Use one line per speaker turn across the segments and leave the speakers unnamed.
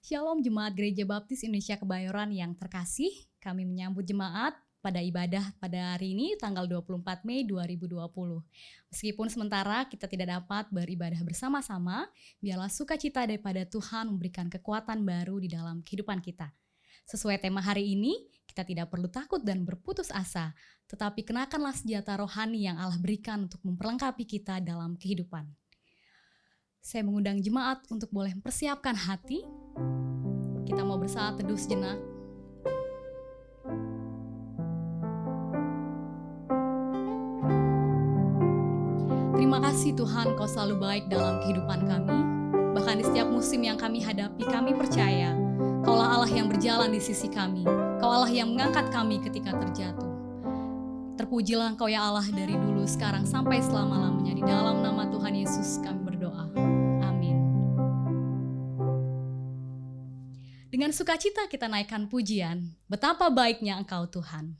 Shalom Jemaat Gereja Baptis Indonesia Kebayoran yang terkasih, kami menyambut jemaat pada ibadah pada hari ini tanggal 24 Mei 2020. Meskipun sementara kita tidak dapat beribadah bersama-sama, biarlah sukacita daripada Tuhan memberikan kekuatan baru di dalam kehidupan kita. Sesuai tema hari ini, kita tidak perlu takut dan berputus asa, tetapi kenakanlah senjata rohani yang Allah berikan untuk memperlengkapi kita dalam kehidupan. Saya mengundang jemaat untuk boleh mempersiapkan hati. Kita mau bersaat teduh sejenak. Terima kasih Tuhan, Kau selalu baik dalam kehidupan kami. Bahkan di setiap musim yang kami hadapi, kami percaya Kaulah Allah yang berjalan di sisi kami. Kau Allah yang mengangkat kami ketika terjatuh. Terpujilah Engkau ya Allah dari dulu, sekarang, sampai selama-lamanya. Di dalam nama Tuhan Yesus kami berdoa. Amin. Dengan sukacita kita naikkan pujian, betapa baiknya Engkau Tuhan.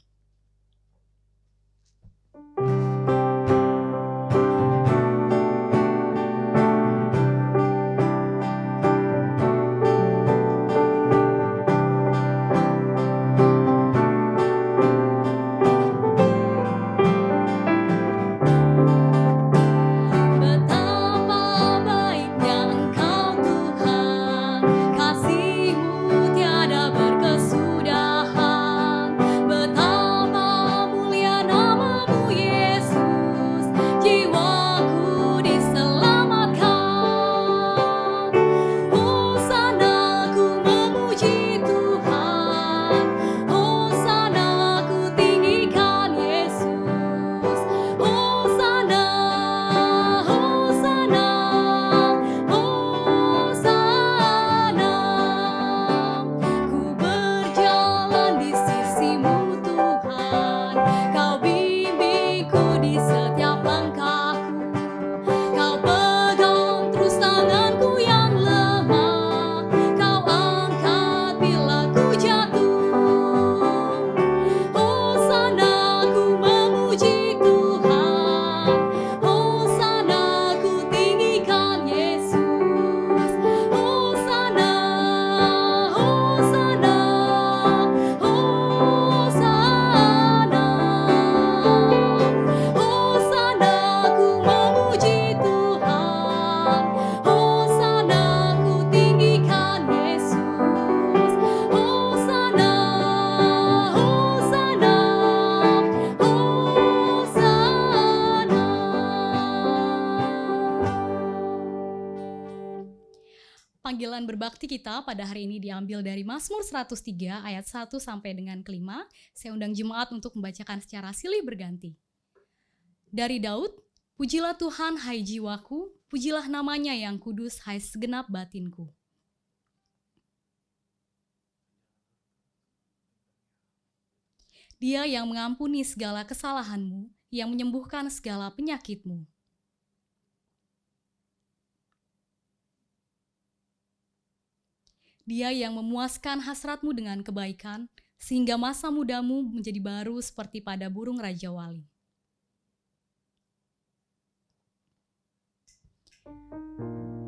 Panggilan berbakti kita pada hari ini diambil dari Mazmur 103 ayat 1 sampai dengan ke-5. Saya undang jemaat untuk membacakan secara silih berganti. Dari Daud, pujilah Tuhan hai jiwaku, pujilah namanya yang kudus hai segenap batinku. Dia yang mengampuni segala kesalahanmu, yang menyembuhkan segala penyakitmu. Dia yang memuaskan hasratmu dengan kebaikan, sehingga masa mudamu menjadi baru seperti pada burung Raja Wali.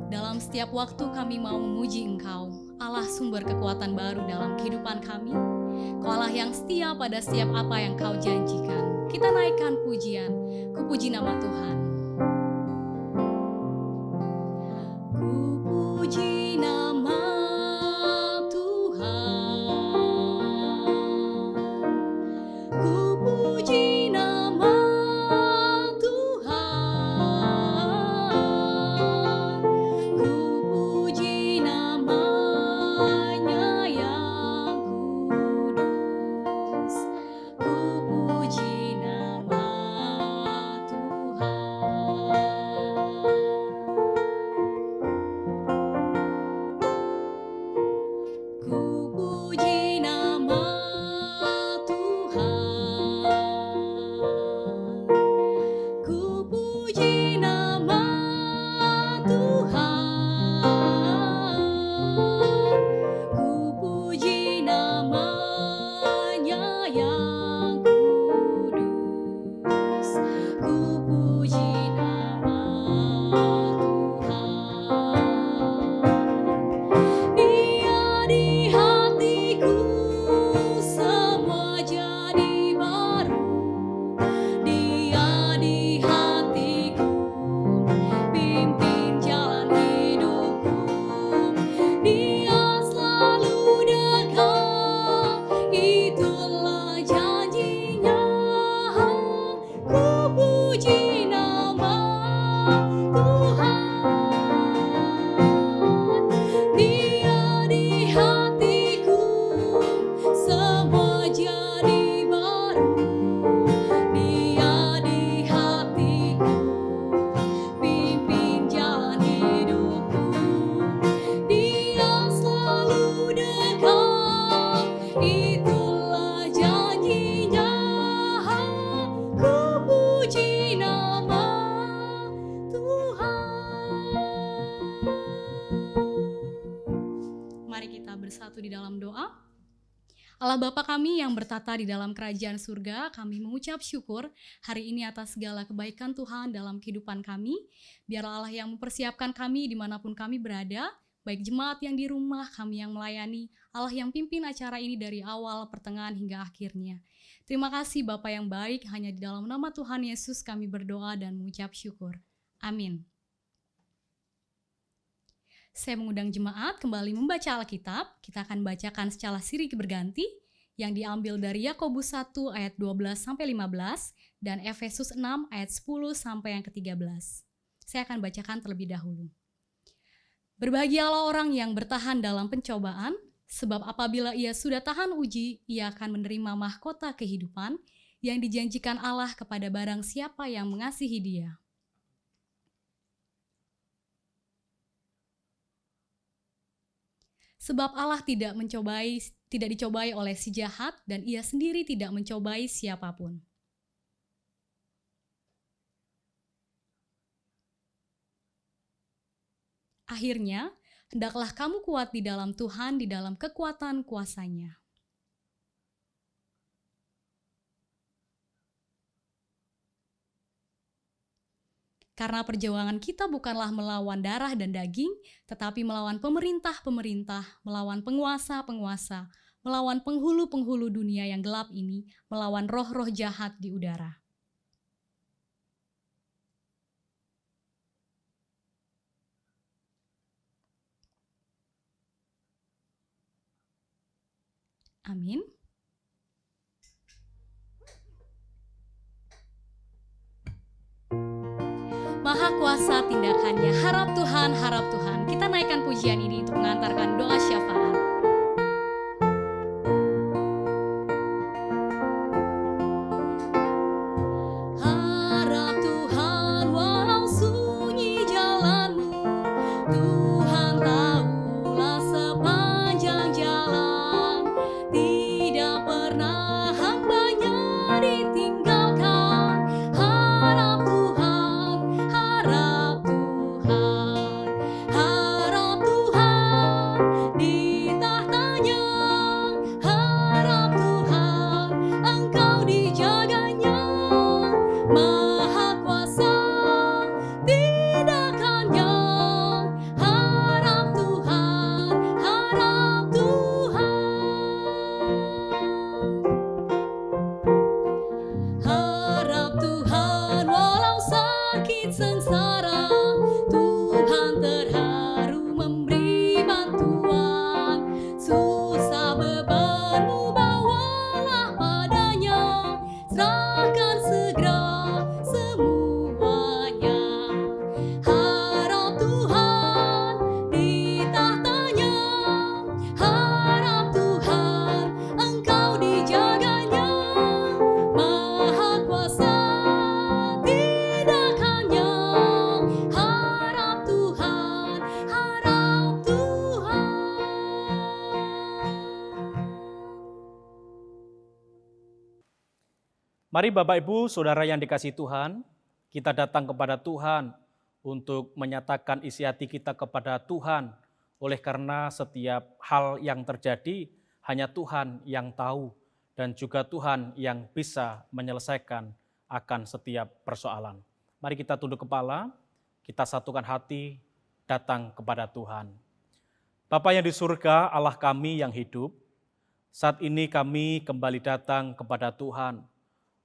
Dalam setiap waktu kami mau memuji Engkau, Allah sumber kekuatan baru dalam kehidupan kami. Kau Allah yang setia pada setiap apa yang Kau janjikan. Kita naikkan pujian, ku puji nama Tuhan. Ku puji nama Tuhan, ku puji nama Tuhan, ku puji namanya yang kudus, ku puji nama bersatu di dalam doa. Allah Bapa kami yang bertata di dalam kerajaan surga, kami mengucap syukur hari ini atas segala kebaikan Tuhan dalam kehidupan kami. Biarlah Allah yang mempersiapkan kami dimanapun kami berada, baik jemaat yang di rumah, kami yang melayani, Allah yang pimpin acara ini dari awal, pertengahan hingga akhirnya. Terima kasih Bapa yang baik, hanya di dalam nama Tuhan Yesus kami berdoa dan mengucap syukur. Amin. Saya mengundang jemaat kembali membaca Alkitab. Kita akan bacakan secara silih berganti yang diambil dari Yakobus 1 ayat 12-15 dan Efesus 6 ayat 10 sampai yang ke-13. Saya akan bacakan terlebih dahulu. Berbahagialah orang yang bertahan dalam pencobaan, sebab apabila ia sudah tahan uji, ia akan menerima mahkota kehidupan yang dijanjikan Allah kepada barang siapa yang mengasihi Dia. Sebab Allah tidak dicobai oleh si jahat, dan ia sendiri tidak mencobai siapapun. Akhirnya, hendaklah kamu kuat di dalam Tuhan, di dalam kekuatan kuasa-Nya. Karena perjuangan kita bukanlah melawan darah dan daging, tetapi melawan pemerintah-pemerintah, melawan penguasa-penguasa, melawan penghulu-penghulu dunia yang gelap ini, melawan roh-roh jahat di udara. Amin. Maha kuasa tindakannya, harap Tuhan, harap Tuhan. Kita naikkan pujian ini untuk mengantarkan doa syafaat. Harap Tuhan walau sunyi jalanmu, Tuhan tahulah sepanjang jalan, tidak pernah hambanya ditinggalkan. Harap Tuhan, harap Tuhan, harap Tuhan di sengsara, Tuhan terharu memberi bantuan. Susah bebanmu bawalah padanya, serahkan segera semuanya. Harap Tuhan di tahtanya, harap Tuhan engkau dijaganya. Maha kuasa tidak hanya, harap Tuhan, harap Tuhan.
Mari Bapak Ibu, Saudara yang dikasihi Tuhan, kita datang kepada Tuhan untuk menyatakan isi hati kita kepada Tuhan. Oleh karena setiap hal yang terjadi hanya Tuhan yang tahu dan juga Tuhan yang bisa menyelesaikan akan setiap persoalan. Mari kita tunduk kepala, kita satukan hati, datang kepada Tuhan. Bapa yang di surga, Allah kami yang hidup, saat ini kami kembali datang kepada Tuhan,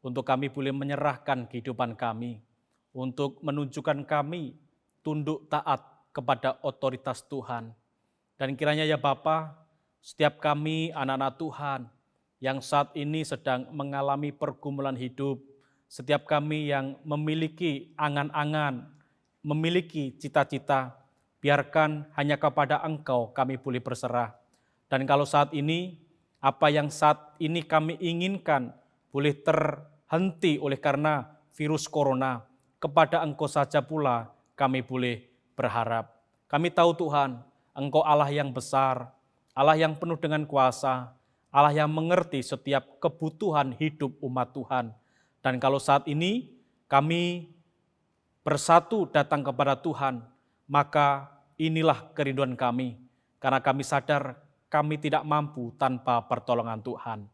untuk kami boleh menyerahkan kehidupan kami, untuk menunjukkan kami tunduk taat kepada otoritas Tuhan. Dan kiranya ya Bapa, setiap kami anak-anak Tuhan yang saat ini sedang mengalami pergumulan hidup, setiap kami yang memiliki angan-angan, memiliki cita-cita, biarkan hanya kepada Engkau kami boleh berserah. Dan kalau saat ini, apa yang saat ini kami inginkan boleh terhenti oleh karena virus corona, kepada Engkau saja pula kami boleh berharap. Kami tahu Tuhan, Engkau Allah yang besar, Allah yang penuh dengan kuasa, Allah yang mengerti setiap kebutuhan hidup umat Tuhan. Dan kalau saat ini kami bersatu datang kepada Tuhan, maka inilah kerinduan kami, karena kami sadar kami tidak mampu tanpa pertolongan Tuhan.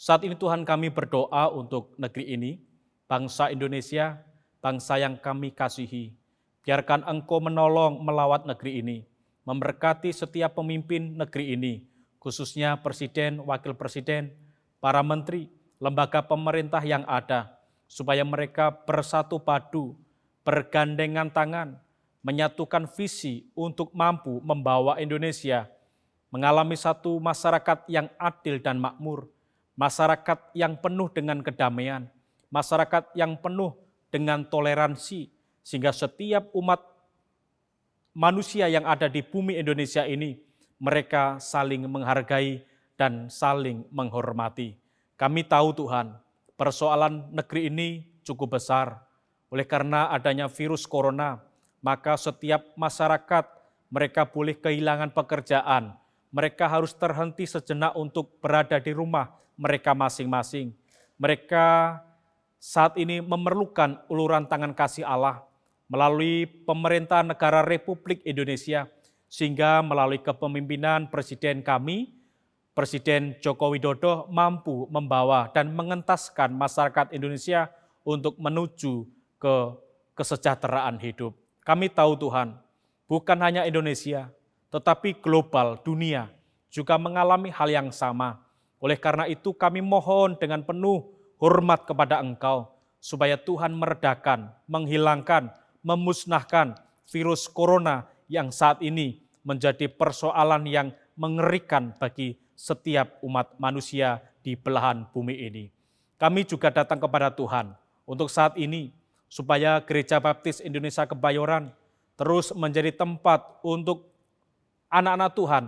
Saat ini Tuhan kami berdoa untuk negeri ini, bangsa Indonesia, bangsa yang kami kasihi. Biarkan Engkau menolong melawat negeri ini, memberkati setiap pemimpin negeri ini, khususnya Presiden, Wakil Presiden, para menteri, lembaga pemerintah yang ada, supaya mereka bersatu padu, bergandengan tangan, menyatukan visi untuk mampu membawa Indonesia mengalami satu masyarakat yang adil dan makmur, masyarakat yang penuh dengan kedamaian, masyarakat yang penuh dengan toleransi, sehingga setiap umat manusia yang ada di bumi Indonesia ini, mereka saling menghargai dan saling menghormati. Kami tahu Tuhan, persoalan negeri ini cukup besar. Oleh karena adanya virus corona, maka setiap masyarakat mereka boleh kehilangan pekerjaan. Mereka harus terhenti sejenak untuk berada di rumah mereka masing-masing. Mereka saat ini memerlukan uluran tangan kasih Allah melalui pemerintah negara Republik Indonesia, sehingga melalui kepemimpinan Presiden kami, Presiden Joko Widodo mampu membawa dan mengentaskan masyarakat Indonesia untuk menuju ke kesejahteraan hidup. Kami tahu Tuhan, bukan hanya Indonesia, tetapi global, dunia juga mengalami hal yang sama. Oleh karena itu kami mohon dengan penuh hormat kepada Engkau, supaya Tuhan meredakan, menghilangkan, memusnahkan virus corona yang saat ini menjadi persoalan yang mengerikan bagi setiap umat manusia di belahan bumi ini. Kami juga datang kepada Tuhan untuk saat ini, supaya Gereja Baptis Indonesia Kebayoran terus menjadi tempat untuk anak-anak Tuhan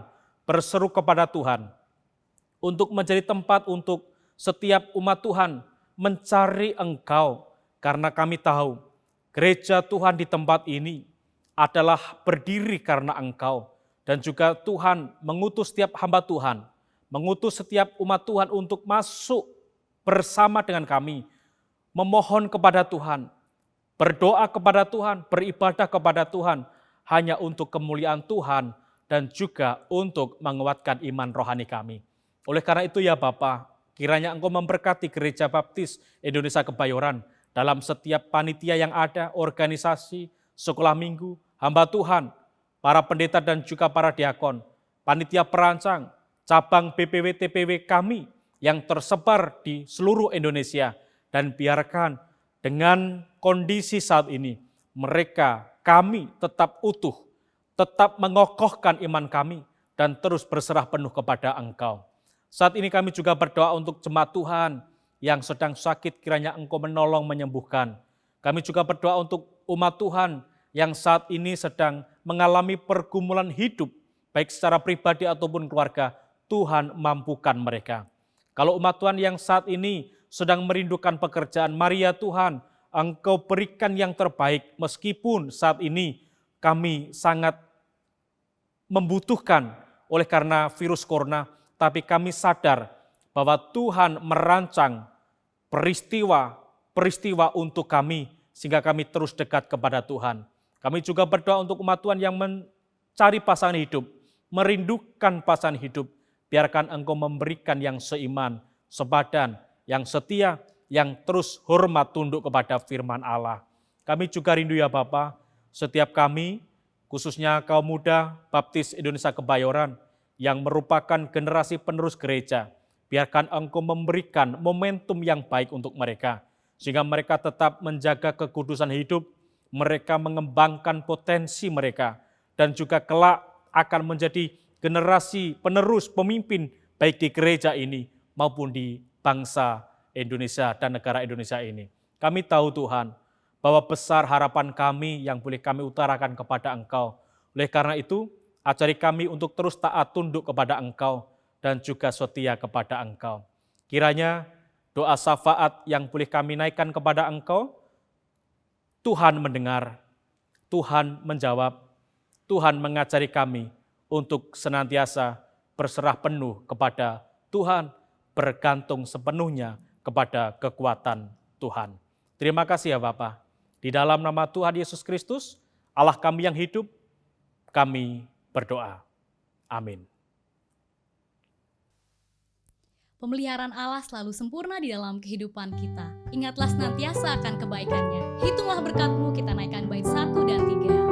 berseru kepada Tuhan, untuk menjadi tempat untuk setiap umat Tuhan mencari Engkau, karena kami tahu gereja Tuhan di tempat ini adalah berdiri karena Engkau, dan juga Tuhan mengutus setiap hamba Tuhan, mengutus setiap umat Tuhan untuk masuk bersama dengan kami, memohon kepada Tuhan, berdoa kepada Tuhan, beribadah kepada Tuhan, hanya untuk kemuliaan Tuhan dan juga untuk menguatkan iman rohani kami. Oleh karena itu ya Bapa, kiranya Engkau memberkati Gereja Baptis Indonesia Kebayoran dalam setiap panitia yang ada, organisasi, sekolah minggu, hamba Tuhan, para pendeta dan juga para diakon, panitia perancang, cabang BPW-TPW kami yang tersebar di seluruh Indonesia, dan biarkan dengan kondisi saat ini, kami tetap utuh, tetap mengokohkan iman kami, dan terus berserah penuh kepada Engkau. Saat ini kami juga berdoa untuk jemaat Tuhan yang sedang sakit, kiranya Engkau menolong menyembuhkan. Kami juga berdoa untuk umat Tuhan yang saat ini sedang mengalami pergumulan hidup, baik secara pribadi ataupun keluarga. Tuhan mampukan mereka. Kalau umat Tuhan yang saat ini sedang merindukan pekerjaan, mari ya Tuhan, Engkau berikan yang terbaik, meskipun saat ini kami sangat membutuhkan oleh karena virus corona, tapi kami sadar bahwa Tuhan merancang peristiwa untuk kami, sehingga kami terus dekat kepada Tuhan. Kami juga berdoa untuk umat Tuhan yang mencari pasangan hidup, merindukan pasangan hidup. Biarkan Engkau memberikan yang seiman, sepadan, yang setia, yang terus hormat tunduk kepada firman Allah. Kami juga rindu ya Bapa, setiap kami, khususnya kaum muda Baptis Indonesia Kebayoran, yang merupakan generasi penerus gereja, biarkan Engkau memberikan momentum yang baik untuk mereka, sehingga mereka tetap menjaga kekudusan hidup, mereka mengembangkan potensi mereka, dan juga kelak akan menjadi generasi penerus pemimpin baik di gereja ini maupun di bangsa Indonesia dan negara Indonesia ini. Kami tahu Tuhan, bahwa besar harapan kami yang boleh kami utarakan kepada Engkau. Oleh karena itu, ajari kami untuk terus taat tunduk kepada Engkau dan juga setia kepada Engkau. Kiranya doa syafaat yang boleh kami naikkan kepada Engkau, Tuhan mendengar, Tuhan menjawab, Tuhan mengajari kami untuk senantiasa berserah penuh kepada Tuhan, bergantung sepenuhnya kepada kekuatan Tuhan. Terima kasih ya Bapa. Di dalam nama Tuhan Yesus Kristus, Allah kami yang hidup, kami berdoa. Amin.
Pemeliharaan Allah selalu sempurna di dalam kehidupan kita. Ingatlah senantiasa akan kebaikannya. Hitunglah berkat-Mu, kita naikkan bait 1 dan 3.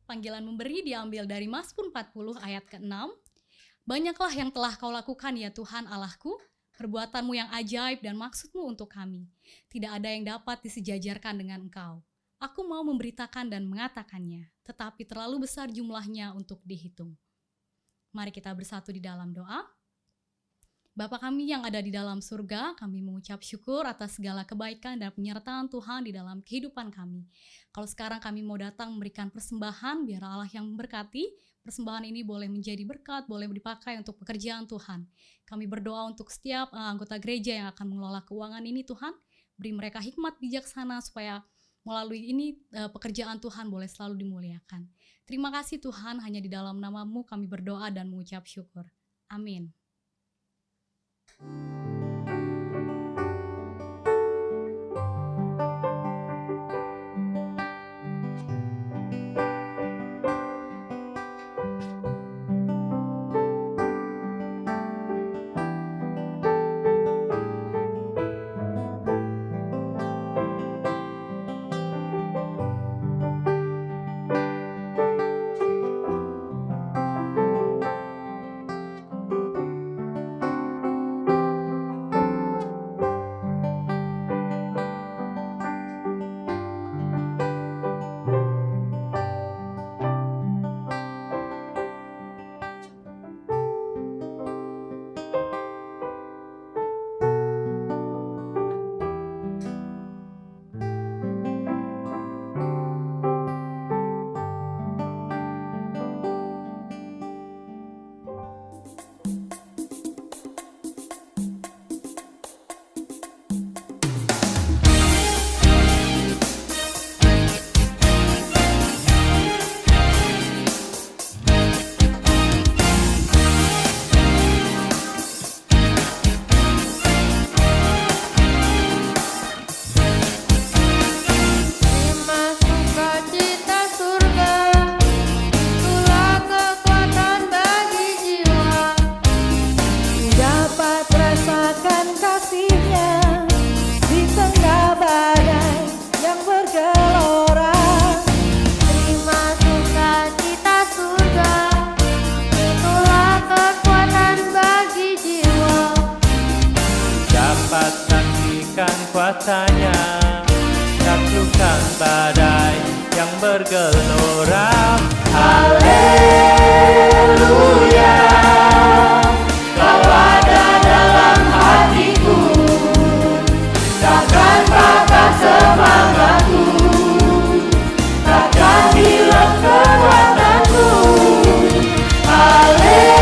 Panggilan memberi diambil dari Mazmur 40 ayat ke-6. Banyaklah yang telah Kau lakukan ya Tuhan Allahku, perbuatan-Mu yang ajaib dan maksud-Mu untuk kami. Tidak ada yang dapat disejajarkan dengan Engkau. Aku mau memberitakan dan mengatakannya, tetapi terlalu besar jumlahnya untuk dihitung. Mari kita bersatu di dalam doa. Bapa kami yang ada di dalam surga, kami mengucap syukur atas segala kebaikan dan penyertaan Tuhan di dalam kehidupan kami. Kalau sekarang kami mau datang memberikan persembahan, biar Allah yang memberkati. Persembahan ini boleh menjadi berkat, boleh dipakai untuk pekerjaan Tuhan. Kami berdoa untuk setiap anggota gereja yang akan mengelola keuangan ini Tuhan. Beri mereka hikmat bijaksana supaya melalui ini pekerjaan Tuhan boleh selalu dimuliakan. Terima kasih Tuhan, hanya di dalam nama-Mu kami berdoa dan mengucap syukur. Amin.
saksikan kuasanya, taklukkan badai yang bergelora. Haleluya, Kau ada dalam hatiku, takkan patah semangatku, takkan hilang kekuatanku. Haleluya,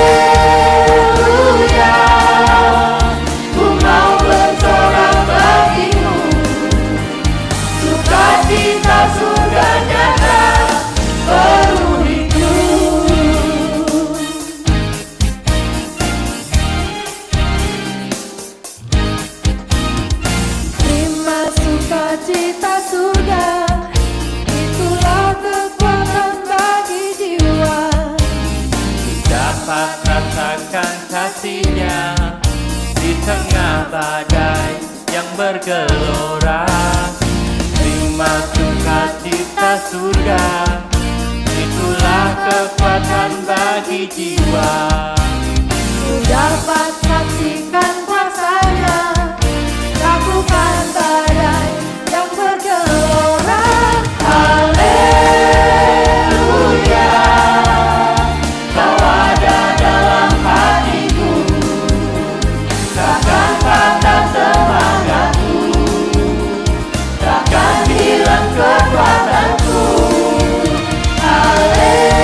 ku mau bersorak bagimu, sukacita surga nyata penuhiku.
Terima sukacita surga, itulah kekuatan bagi jiwa.
Dapat rasakan kasih-Nya di tengah badai yang bergelora. Terima sukacita surga, itulah kekuatan bagi jiwa.
Ku dapat saksikan kuasa-Nya, lakukan badai yang bergelora.
Haleluya, Kau ada dalam hatiku, takkan patah semangatku, takkan hilang kekuatanku. Haleluya,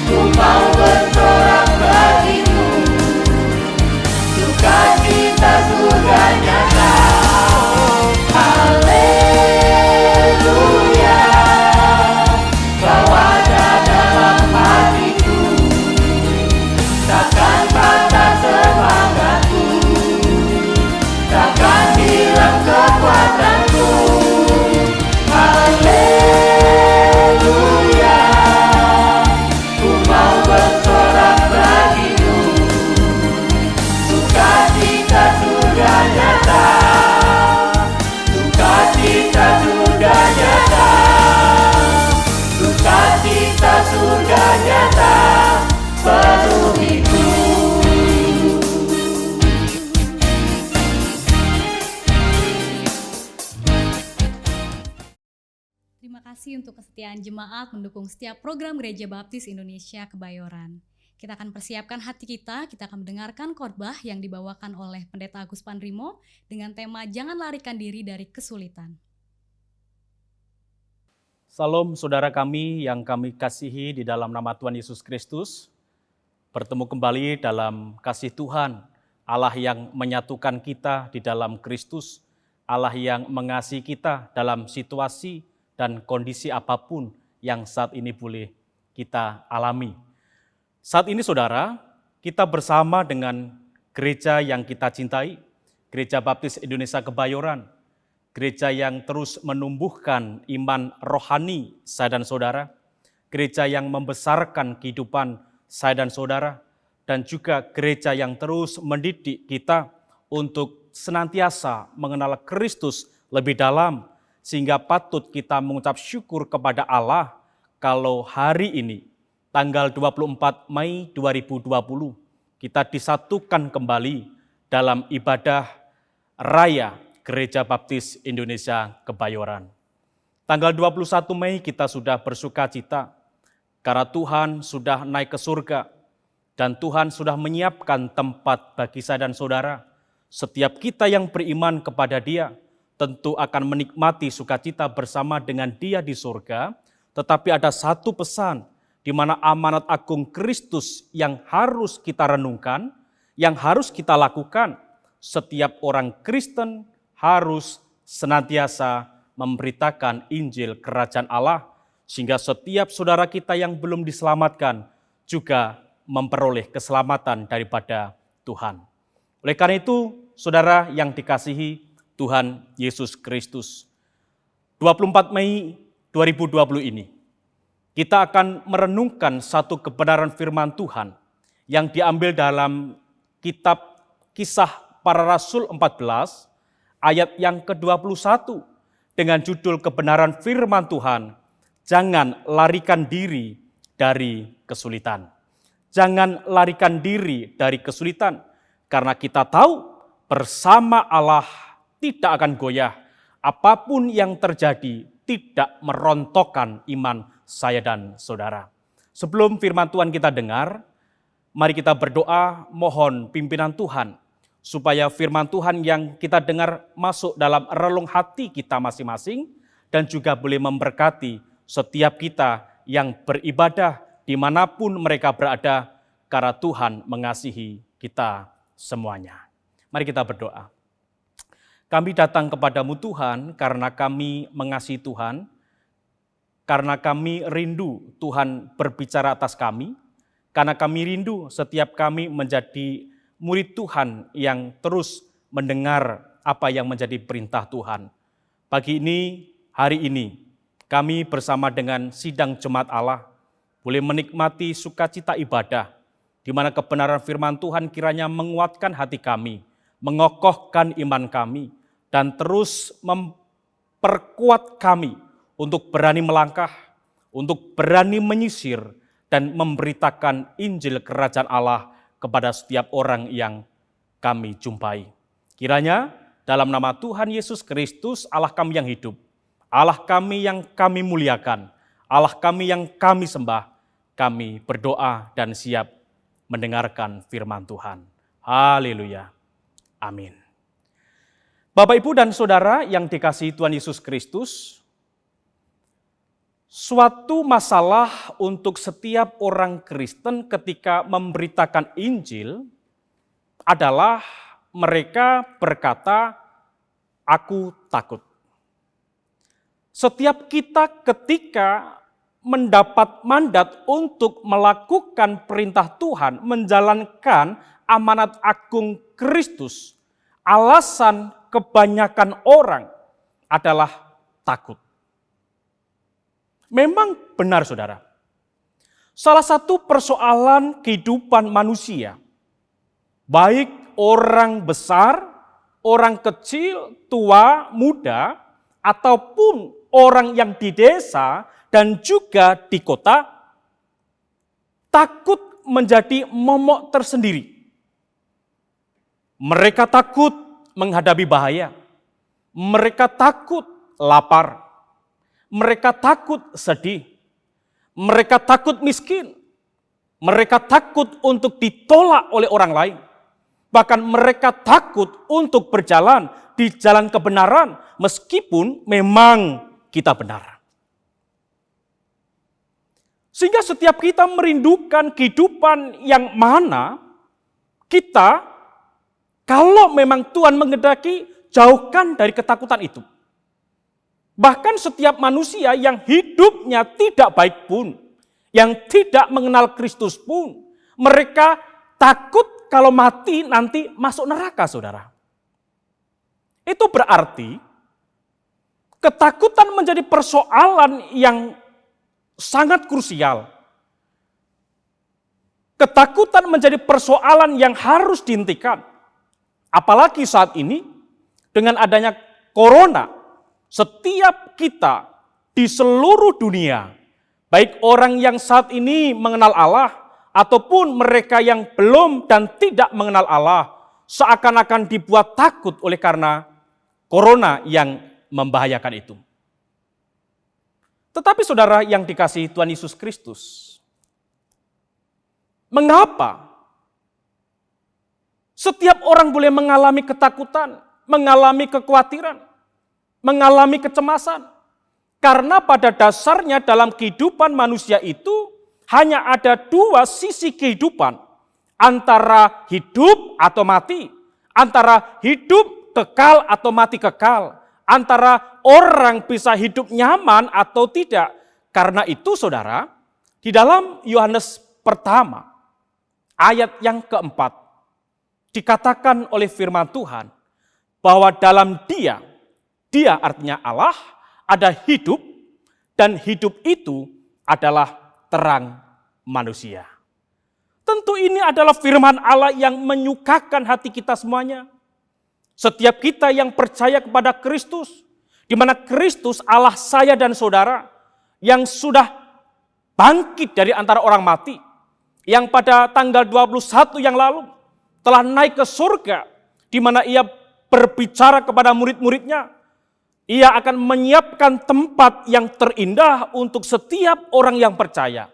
ku mau bersorak bagimu, sukacita surga nyata. Haleluya, Kau ada dalam hatiku, takkan patah semangatku, takkan hilang kekuatanku. Haleluya, ku mau bersorak bagimu, sukacita surga nyata, sukacita surga nyata, sukacita surga nyata penuhiku.
Terima kasih untuk kesetiaan jemaat mendukung setiap program Gereja Baptis Indonesia Kebayoran. Kita akan persiapkan hati kita akan mendengarkan khotbah yang dibawakan oleh Pendeta Agus Pandrimo dengan tema Jangan Larikan Diri dari Kesulitan.
Salam saudara kami yang kami kasihi di dalam nama Tuhan Yesus Kristus. Bertemu kembali dalam kasih Tuhan, Allah yang menyatukan kita di dalam Kristus, Allah yang mengasihi kita dalam situasi dan kondisi apapun yang saat ini boleh kita alami. Saat ini saudara, kita bersama dengan gereja yang kita cintai, Gereja Baptis Indonesia Kebayoran, gereja yang terus menumbuhkan iman rohani saya dan saudara, gereja yang membesarkan kehidupan saya dan saudara, dan juga gereja yang terus mendidik kita untuk senantiasa mengenal Kristus lebih dalam, sehingga patut kita mengucap syukur kepada Allah kalau hari ini, tanggal 24 Mei 2020, kita disatukan kembali dalam ibadah raya Gereja Baptis Indonesia Kebayoran. Tanggal 21 Mei kita sudah bersuka cita karena Tuhan sudah naik ke surga dan Tuhan sudah menyiapkan tempat bagi saya dan saudara. Setiap kita yang beriman kepada Dia tentu akan menikmati sukacita bersama dengan Dia di surga, tetapi ada satu pesan di mana amanat agung Kristus yang harus kita renungkan, yang harus kita lakukan. Setiap orang Kristen harus senantiasa memberitakan Injil Kerajaan Allah, sehingga setiap saudara kita yang belum diselamatkan juga memperoleh keselamatan daripada Tuhan. Oleh karena itu, saudara yang dikasihi Tuhan Yesus Kristus, 24 Mei 2020 ini, kita akan merenungkan satu kebenaran firman Tuhan yang diambil dalam kitab Kisah Para Rasul 14, ayat yang ke-21, dengan judul kebenaran firman Tuhan, jangan larikan diri dari kesulitan. Jangan larikan diri dari kesulitan, karena kita tahu bersama Allah tidak akan goyah. Apapun yang terjadi tidak merontokkan iman saya dan saudara. Sebelum firman Tuhan kita dengar, mari kita berdoa mohon pimpinan Tuhan, supaya firman Tuhan yang kita dengar masuk dalam relung hati kita masing-masing, dan juga boleh memberkati setiap kita yang beribadah dimanapun mereka berada, karena Tuhan mengasihi kita semuanya. Mari kita berdoa. Kami datang kepadamu Tuhan karena kami mengasihi Tuhan, karena kami rindu Tuhan berbicara atas kami, karena kami rindu setiap kami menjadi murid Tuhan yang terus mendengar apa yang menjadi perintah Tuhan. Pagi ini, hari ini, kami bersama dengan sidang jemaat Allah boleh menikmati sukacita ibadah, di mana kebenaran firman Tuhan kiranya menguatkan hati kami, mengokohkan iman kami, dan terus memperkuat kami untuk berani melangkah, untuk berani menyisir, dan memberitakan Injil Kerajaan Allah kepada setiap orang yang kami jumpai. Kiranya dalam nama Tuhan Yesus Kristus, Allah kami yang hidup, Allah kami yang kami muliakan, Allah kami yang kami sembah, kami berdoa dan siap mendengarkan firman Tuhan. Haleluya. Amin. Bapak, Ibu, dan Saudara yang dikasihi Tuhan Yesus Kristus, suatu masalah untuk setiap orang Kristen ketika memberitakan Injil adalah mereka berkata, "Aku takut." Setiap kita ketika mendapat mandat untuk melakukan perintah Tuhan, menjalankan amanat agung Kristus, alasan kebanyakan orang adalah takut. Memang benar, saudara. Salah satu persoalan kehidupan manusia, baik orang besar, orang kecil, tua, muda, ataupun orang yang di desa dan juga di kota, takut menjadi momok tersendiri. Mereka takut menghadapi bahaya. Mereka takut lapar. Mereka takut sedih. Mereka takut miskin. Mereka takut untuk ditolak oleh orang lain. Bahkan mereka takut untuk berjalan di jalan kebenaran meskipun memang kita benar. Sehingga setiap kita merindukan kehidupan yang mana kita, kalau memang Tuhan menghendaki, jauhkan dari ketakutan itu. Bahkan setiap manusia yang hidupnya tidak baik pun, yang tidak mengenal Kristus pun, mereka takut kalau mati nanti masuk neraka, saudara. Itu berarti ketakutan menjadi persoalan yang sangat krusial. Ketakutan menjadi persoalan yang harus dihentikan. Apalagi saat ini dengan adanya corona, setiap kita di seluruh dunia, baik orang yang saat ini mengenal Allah, ataupun mereka yang belum dan tidak mengenal Allah, seakan-akan dibuat takut oleh karena corona yang membahayakan itu. Tetapi saudara yang dikasihi Tuhan Yesus Kristus, mengapa setiap orang boleh mengalami ketakutan, mengalami kekhawatiran, mengalami kecemasan? Karena pada dasarnya dalam kehidupan manusia itu hanya ada dua sisi kehidupan. Antara hidup atau mati. Antara hidup kekal atau mati kekal. Antara orang bisa hidup nyaman atau tidak. Karena itu saudara, di dalam Yohanes pertama, ayat yang keempat, dikatakan oleh firman Tuhan, bahwa dalam dia artinya Allah, ada hidup, dan hidup itu adalah terang manusia. Tentu ini adalah firman Allah yang menyukakan hati kita semuanya. Setiap kita yang percaya kepada Kristus, di mana Kristus Allah saya dan saudara, yang sudah bangkit dari antara orang mati, yang pada tanggal 21 yang lalu, telah naik ke surga, di mana ia berbicara kepada murid-muridnya. Ia akan menyiapkan tempat yang terindah untuk setiap orang yang percaya.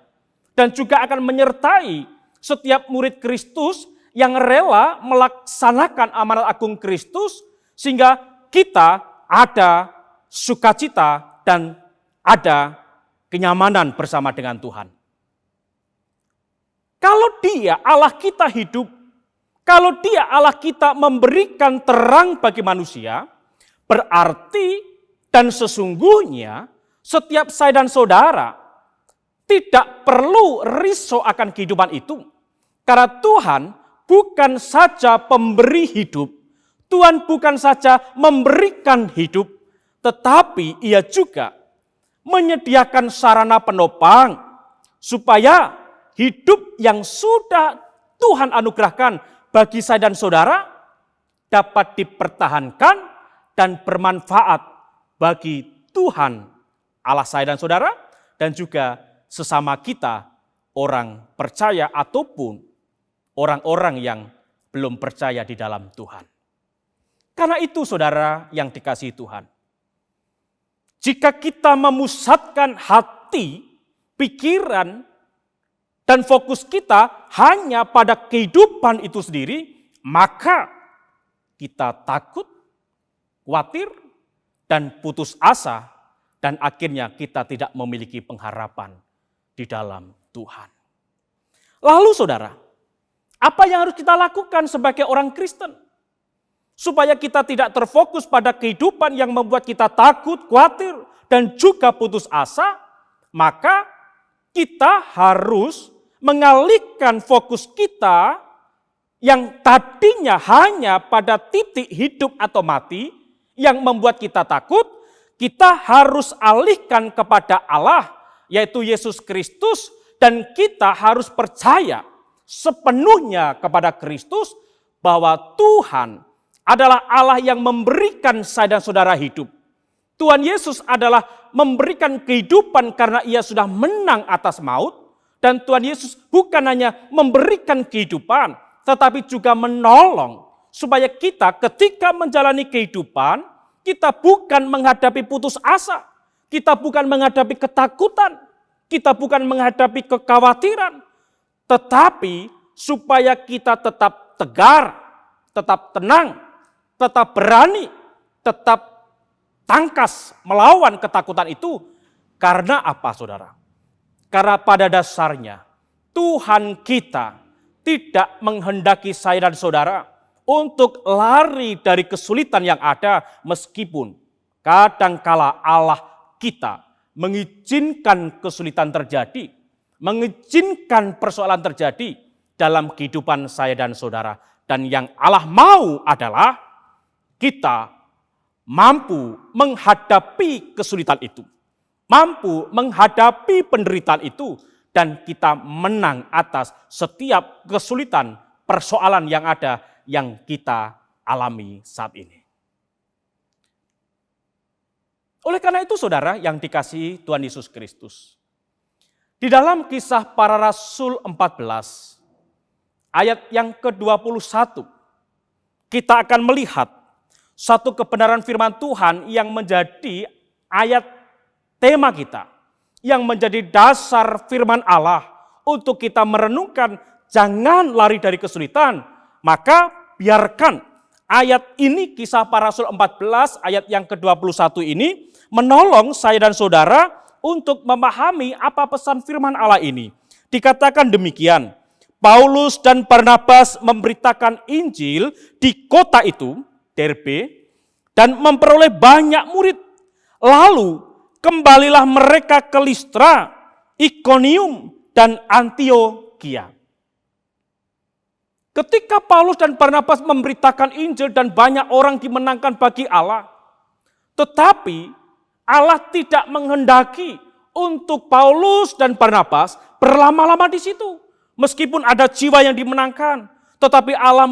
Dan juga akan menyertai setiap murid Kristus yang rela melaksanakan amanat agung Kristus, sehingga kita ada sukacita dan ada kenyamanan bersama dengan Tuhan. Kalau Dia Allah kita hidup, kalau Dia Allah kita memberikan terang bagi manusia, berarti dan sesungguhnya setiap saya dan saudara tidak perlu risau akan kehidupan itu. Karena Tuhan bukan saja pemberi hidup, Tuhan bukan saja memberikan hidup, tetapi Ia juga menyediakan sarana penopang supaya hidup yang sudah Tuhan anugerahkan bagi saya dan saudara dapat dipertahankan dan bermanfaat bagi Tuhan Allah saya dan saudara, dan juga sesama kita orang percaya ataupun orang-orang yang belum percaya di dalam Tuhan. Karena itu saudara yang dikasihi Tuhan, jika kita memusatkan hati, pikiran, dan fokus kita hanya pada kehidupan itu sendiri, maka kita takut, khawatir, dan putus asa, dan akhirnya kita tidak memiliki pengharapan di dalam Tuhan. Lalu saudara, apa yang harus kita lakukan sebagai orang Kristen? Supaya kita tidak terfokus pada kehidupan yang membuat kita takut, khawatir, dan juga putus asa, maka kita harus mengalihkan fokus kita yang tadinya hanya pada titik hidup atau mati yang membuat kita takut, kita harus alihkan kepada Allah, yaitu Yesus Kristus, dan kita harus percaya sepenuhnya kepada Kristus bahwa Tuhan adalah Allah yang memberikan saya dan saudara hidup. Tuhan Yesus adalah memberikan kehidupan karena Ia sudah menang atas maut. Dan Tuhan Yesus bukan hanya memberikan kehidupan, tetapi juga menolong supaya kita ketika menjalani kehidupan, kita bukan menghadapi putus asa, kita bukan menghadapi ketakutan, kita bukan menghadapi kekhawatiran, tetapi supaya kita tetap tegar, tetap tenang, tetap berani, tetap tangkas melawan ketakutan itu. Karena apa saudara? Karena pada dasarnya Tuhan kita tidak menghendaki saya dan saudara untuk lari dari kesulitan yang ada, meskipun kadangkala Allah kita mengizinkan kesulitan terjadi, mengizinkan persoalan terjadi dalam kehidupan saya dan saudara. Dan yang Allah mau adalah kita mampu menghadapi kesulitan itu, mampu menghadapi penderitaan itu, dan kita menang atas setiap kesulitan persoalan yang ada yang kita alami saat ini. Oleh karena itu saudara yang dikasihi Tuhan Yesus Kristus, di dalam Kisah Para Rasul 14 ayat yang ke-21, kita akan melihat satu kebenaran firman Tuhan yang menjadi ayat tema kita, yang menjadi dasar firman Allah untuk kita merenungkan jangan lari dari kesulitan. Maka biarkan ayat ini, Kisah Para Rasul 14 ayat yang ke-21 ini menolong saya dan saudara untuk memahami apa pesan firman Allah ini. Dikatakan demikian, Paulus dan Barnabas memberitakan Injil di kota itu, Derbe, dan memperoleh banyak murid. Lalu kembalilah mereka ke Listra, Ikonium, dan Antiokhia. Ketika Paulus dan Barnabas memberitakan Injil dan banyak orang dimenangkan bagi Allah, tetapi Allah tidak menghendaki untuk Paulus dan Barnabas berlama-lama di situ. Meskipun ada jiwa yang dimenangkan, tetapi Allah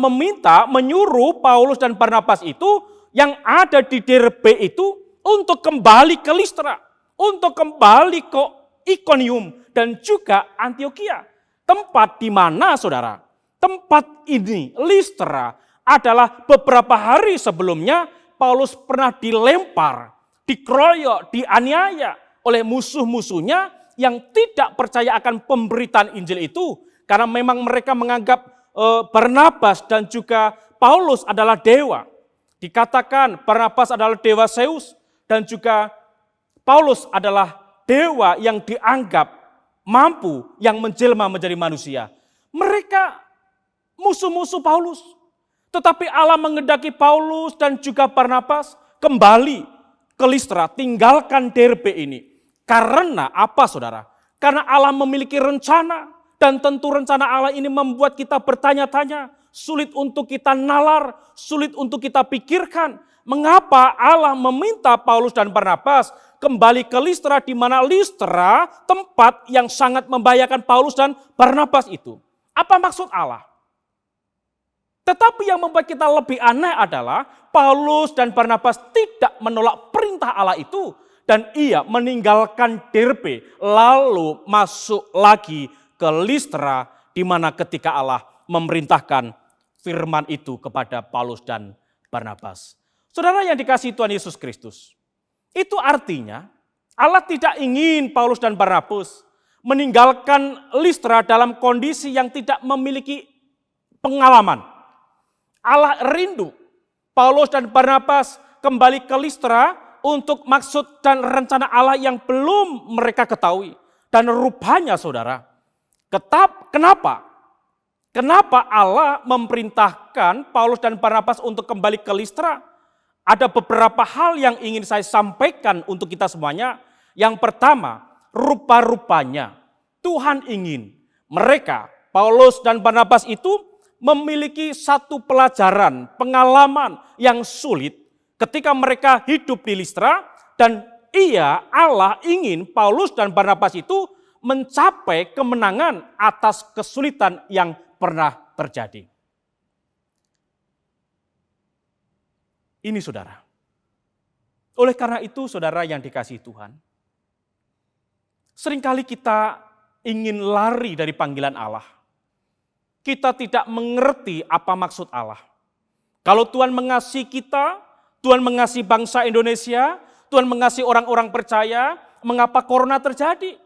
menyuruh Paulus dan Barnabas itu yang ada di Derbe itu untuk kembali ke Listra, untuk kembali ke Ikonium dan juga Antiokhia. Tempat di mana saudara tempat ini, Listra, adalah beberapa hari sebelumnya Paulus pernah dilempar, dikeroyok, dianiaya oleh musuh-musuhnya yang tidak percaya akan pemberitaan Injil itu. Karena memang mereka menganggap Barnabas dan juga Paulus adalah dewa. Dikatakan Barnabas adalah dewa Zeus dan juga Paulus adalah dewa yang dianggap mampu yang menjelma menjadi manusia. Mereka musuh-musuh Paulus. Tetapi Allah mengendaki Paulus dan juga Barnabas kembali ke Listra, tinggalkan Derbe ini. Karena apa saudara? Karena Allah memiliki rencana dan tentu rencana Allah ini membuat kita bertanya-tanya. Sulit untuk kita nalar, sulit untuk kita pikirkan. Mengapa Allah meminta Paulus dan Barnabas kembali ke Listra, di mana Listra tempat yang sangat membahayakan Paulus dan Barnabas itu. Apa maksud Allah? Tetapi yang membuat kita lebih aneh adalah Paulus dan Barnabas tidak menolak perintah Allah itu. Dan ia meninggalkan Derbe lalu masuk lagi ke Listra, di mana ketika Allah memerintahkan firman itu kepada Paulus dan Barnabas. Saudara yang dikasihi Tuhan Yesus Kristus, itu artinya Allah tidak ingin Paulus dan Barnabas meninggalkan Listra dalam kondisi yang tidak memiliki pengalaman. Allah rindu Paulus dan Barnabas kembali ke Listra untuk maksud dan rencana Allah yang belum mereka ketahui. Dan rupanya saudara, kenapa? Kenapa Allah memerintahkan Paulus dan Barnabas untuk kembali ke Listra? Ada beberapa hal yang ingin saya sampaikan untuk kita semuanya. Yang pertama, rupa-rupanya Tuhan ingin mereka, Paulus dan Barnabas itu memiliki satu pelajaran, pengalaman yang sulit ketika mereka hidup di Listra, dan Allah ingin Paulus dan Barnabas itu mencapai kemenangan atas kesulitan yang pernah terjadi. Ini saudara. Oleh karena itu saudara yang dikasihi Tuhan, seringkali kita ingin lari dari panggilan Allah. Kita tidak mengerti apa maksud Allah. Kalau Tuhan mengasihi kita, Tuhan mengasihi bangsa Indonesia, Tuhan mengasihi orang-orang percaya, mengapa corona terjadi?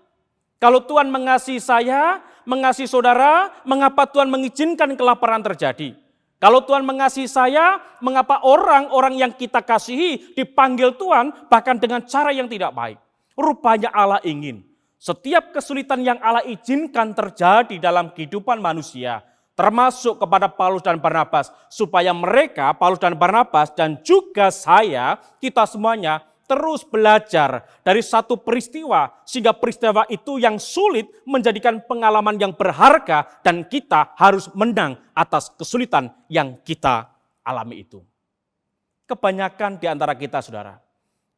Kalau Tuhan mengasihi saya, mengasihi saudara, mengapa Tuhan mengizinkan kelaparan terjadi? Kalau Tuhan mengasihi saya, mengapa orang-orang yang kita kasihi dipanggil Tuhan bahkan dengan cara yang tidak baik? Rupanya Allah ingin setiap kesulitan yang Allah izinkan terjadi dalam kehidupan manusia, termasuk kepada Paulus dan Barnabas, supaya mereka, Paulus dan Barnabas, dan juga saya, kita semuanya terus belajar dari satu peristiwa, sehingga peristiwa itu yang sulit menjadikan pengalaman yang berharga, dan kita harus menang atas kesulitan yang kita alami itu. Kebanyakan di antara kita, saudara,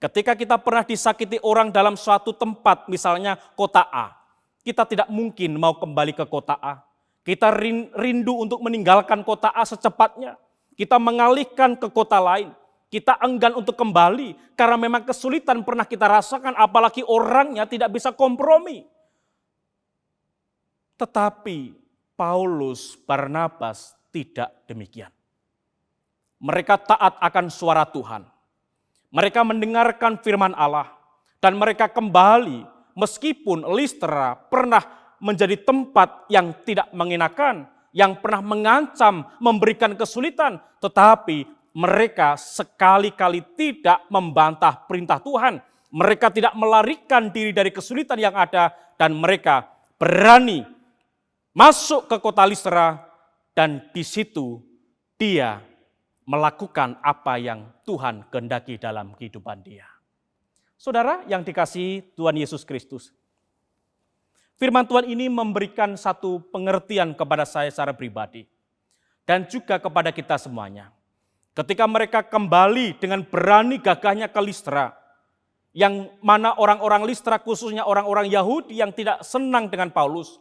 ketika kita pernah disakiti orang dalam suatu tempat, misalnya kota A, kita tidak mungkin mau kembali ke kota A. Kita rindu untuk meninggalkan kota A secepatnya. Kita mengalihkan ke kota lain. Kita enggan untuk kembali karena memang kesulitan pernah kita rasakan, apalagi orangnya tidak bisa kompromi. Tetapi Paulus, Barnabas tidak demikian. Mereka taat akan suara Tuhan. Mereka mendengarkan firman Allah dan mereka kembali meskipun Listra pernah menjadi tempat yang tidak mengenakan, yang pernah mengancam, memberikan kesulitan, tetapi mereka sekali-kali tidak membantah perintah Tuhan. Mereka tidak melarikan diri dari kesulitan yang ada, dan mereka berani masuk ke kota Listra, dan di situ dia melakukan apa yang Tuhan kehendaki dalam kehidupan dia. Saudara yang dikasihi Tuhan Yesus Kristus, firman Tuhan ini memberikan satu pengertian kepada saya secara pribadi dan juga kepada kita semuanya. Ketika mereka kembali dengan berani gagahnya ke Listra, yang mana orang-orang Listra khususnya orang-orang Yahudi yang tidak senang dengan Paulus,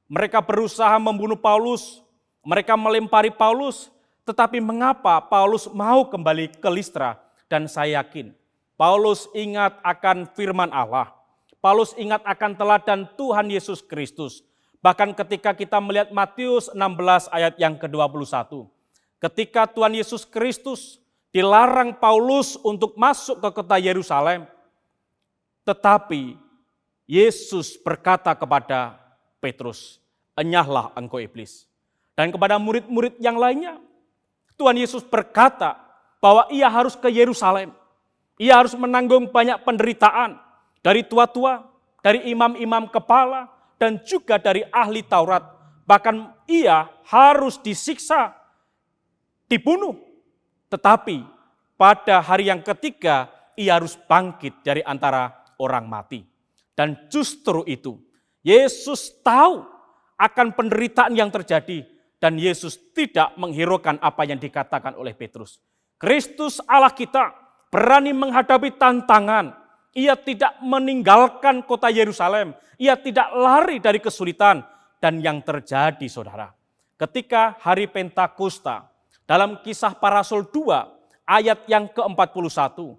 mereka berusaha membunuh Paulus, mereka melempari Paulus, tetapi mengapa Paulus mau kembali ke Listra? Dan saya yakin Paulus ingat akan firman Allah. Paulus ingat akan teladan Tuhan Yesus Kristus, Bahkan ketika kita melihat Matius 16 ayat yang ke-21. Ketika Tuhan Yesus Kristus dilarang Paulus untuk masuk ke kota Yerusalem. Tetapi Yesus berkata kepada Petrus, "Enyahlah engkau iblis." Dan kepada murid-murid yang lainnya, Tuhan Yesus berkata bahwa ia harus ke Yerusalem. Ia harus menanggung banyak penderitaan dari tua-tua, dari imam-imam kepala, dan juga dari ahli Taurat. Bahkan ia harus disiksa, dibunuh. Tetapi pada hari yang ketiga, ia harus bangkit dari antara orang mati. Dan justru itu, Yesus tahu akan penderitaan yang terjadi. Dan Yesus tidak menghiraukan apa yang dikatakan oleh Petrus. Kristus Allah kita berani menghadapi tantangan. Ia tidak meninggalkan kota Yerusalem. Ia tidak lari dari kesulitan. Dan yang terjadi, saudara, ketika hari Pentakosta, dalam Kisah Para Rasul 2, ayat yang ke-41,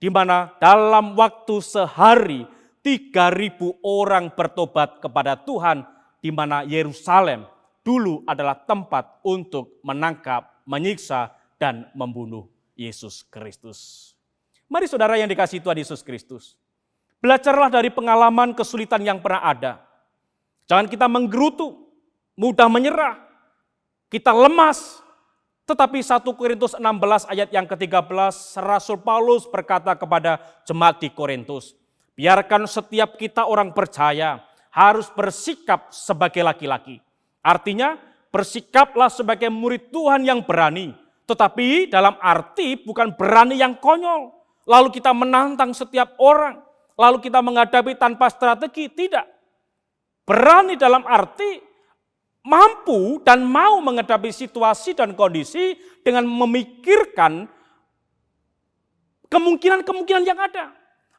di mana dalam waktu sehari 3.000 orang bertobat kepada Tuhan, di mana Yerusalem dulu adalah tempat untuk menangkap, menyiksa, dan membunuh Yesus Kristus. Mari saudara yang dikasihi Tuhan Yesus Kristus, belajarlah dari pengalaman kesulitan yang pernah ada. Jangan kita menggerutu, mudah menyerah, kita lemas. Tetapi 1 Korintus 16 ayat yang ke-13, Rasul Paulus berkata kepada jemaat di Korintus, biarkan setiap kita orang percaya harus bersikap sebagai laki-laki. Artinya bersikaplah sebagai murid Tuhan yang berani. Tetapi dalam arti bukan berani yang konyol. Lalu kita menantang setiap orang. Lalu kita menghadapi tanpa strategi. Tidak. Berani dalam arti mampu dan mau menghadapi situasi dan kondisi dengan memikirkan kemungkinan-kemungkinan yang ada.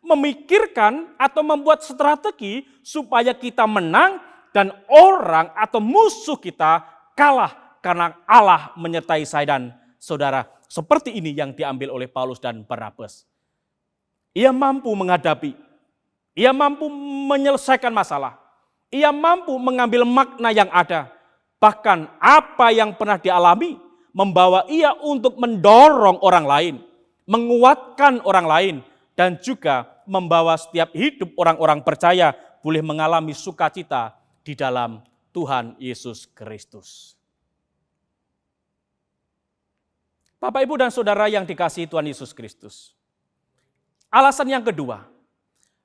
Memikirkan atau membuat strategi supaya kita menang dan orang atau musuh kita kalah karena Allah menyertai saya dan saudara. Seperti ini yang diambil oleh Paulus dan Barnabas. Ia mampu menghadapi, ia mampu menyelesaikan masalah, ia mampu mengambil makna yang ada. Bahkan apa yang pernah dialami membawa ia untuk mendorong orang lain, menguatkan orang lain, dan juga membawa setiap hidup orang-orang percaya boleh mengalami sukacita di dalam Tuhan Yesus Kristus. Bapak, Ibu, dan Saudara yang dikasihi Tuhan Yesus Kristus. Alasan yang kedua,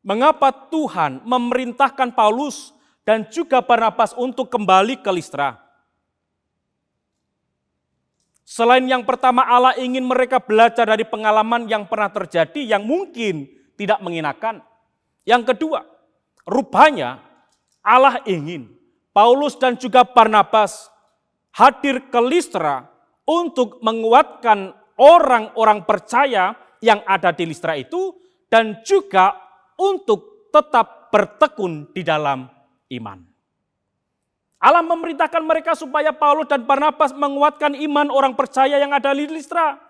mengapa Tuhan memerintahkan Paulus dan juga Barnabas untuk kembali ke Listra. Selain yang pertama, Allah ingin mereka belajar dari pengalaman yang pernah terjadi yang mungkin tidak mengenakan. Yang kedua, rupanya Allah ingin Paulus dan juga Barnabas hadir ke Listra untuk menguatkan orang-orang percaya yang ada di Listra itu dan juga untuk tetap bertekun di dalam iman. Allah memerintahkan mereka supaya Paulus dan Barnabas menguatkan iman orang percaya yang ada di Listra.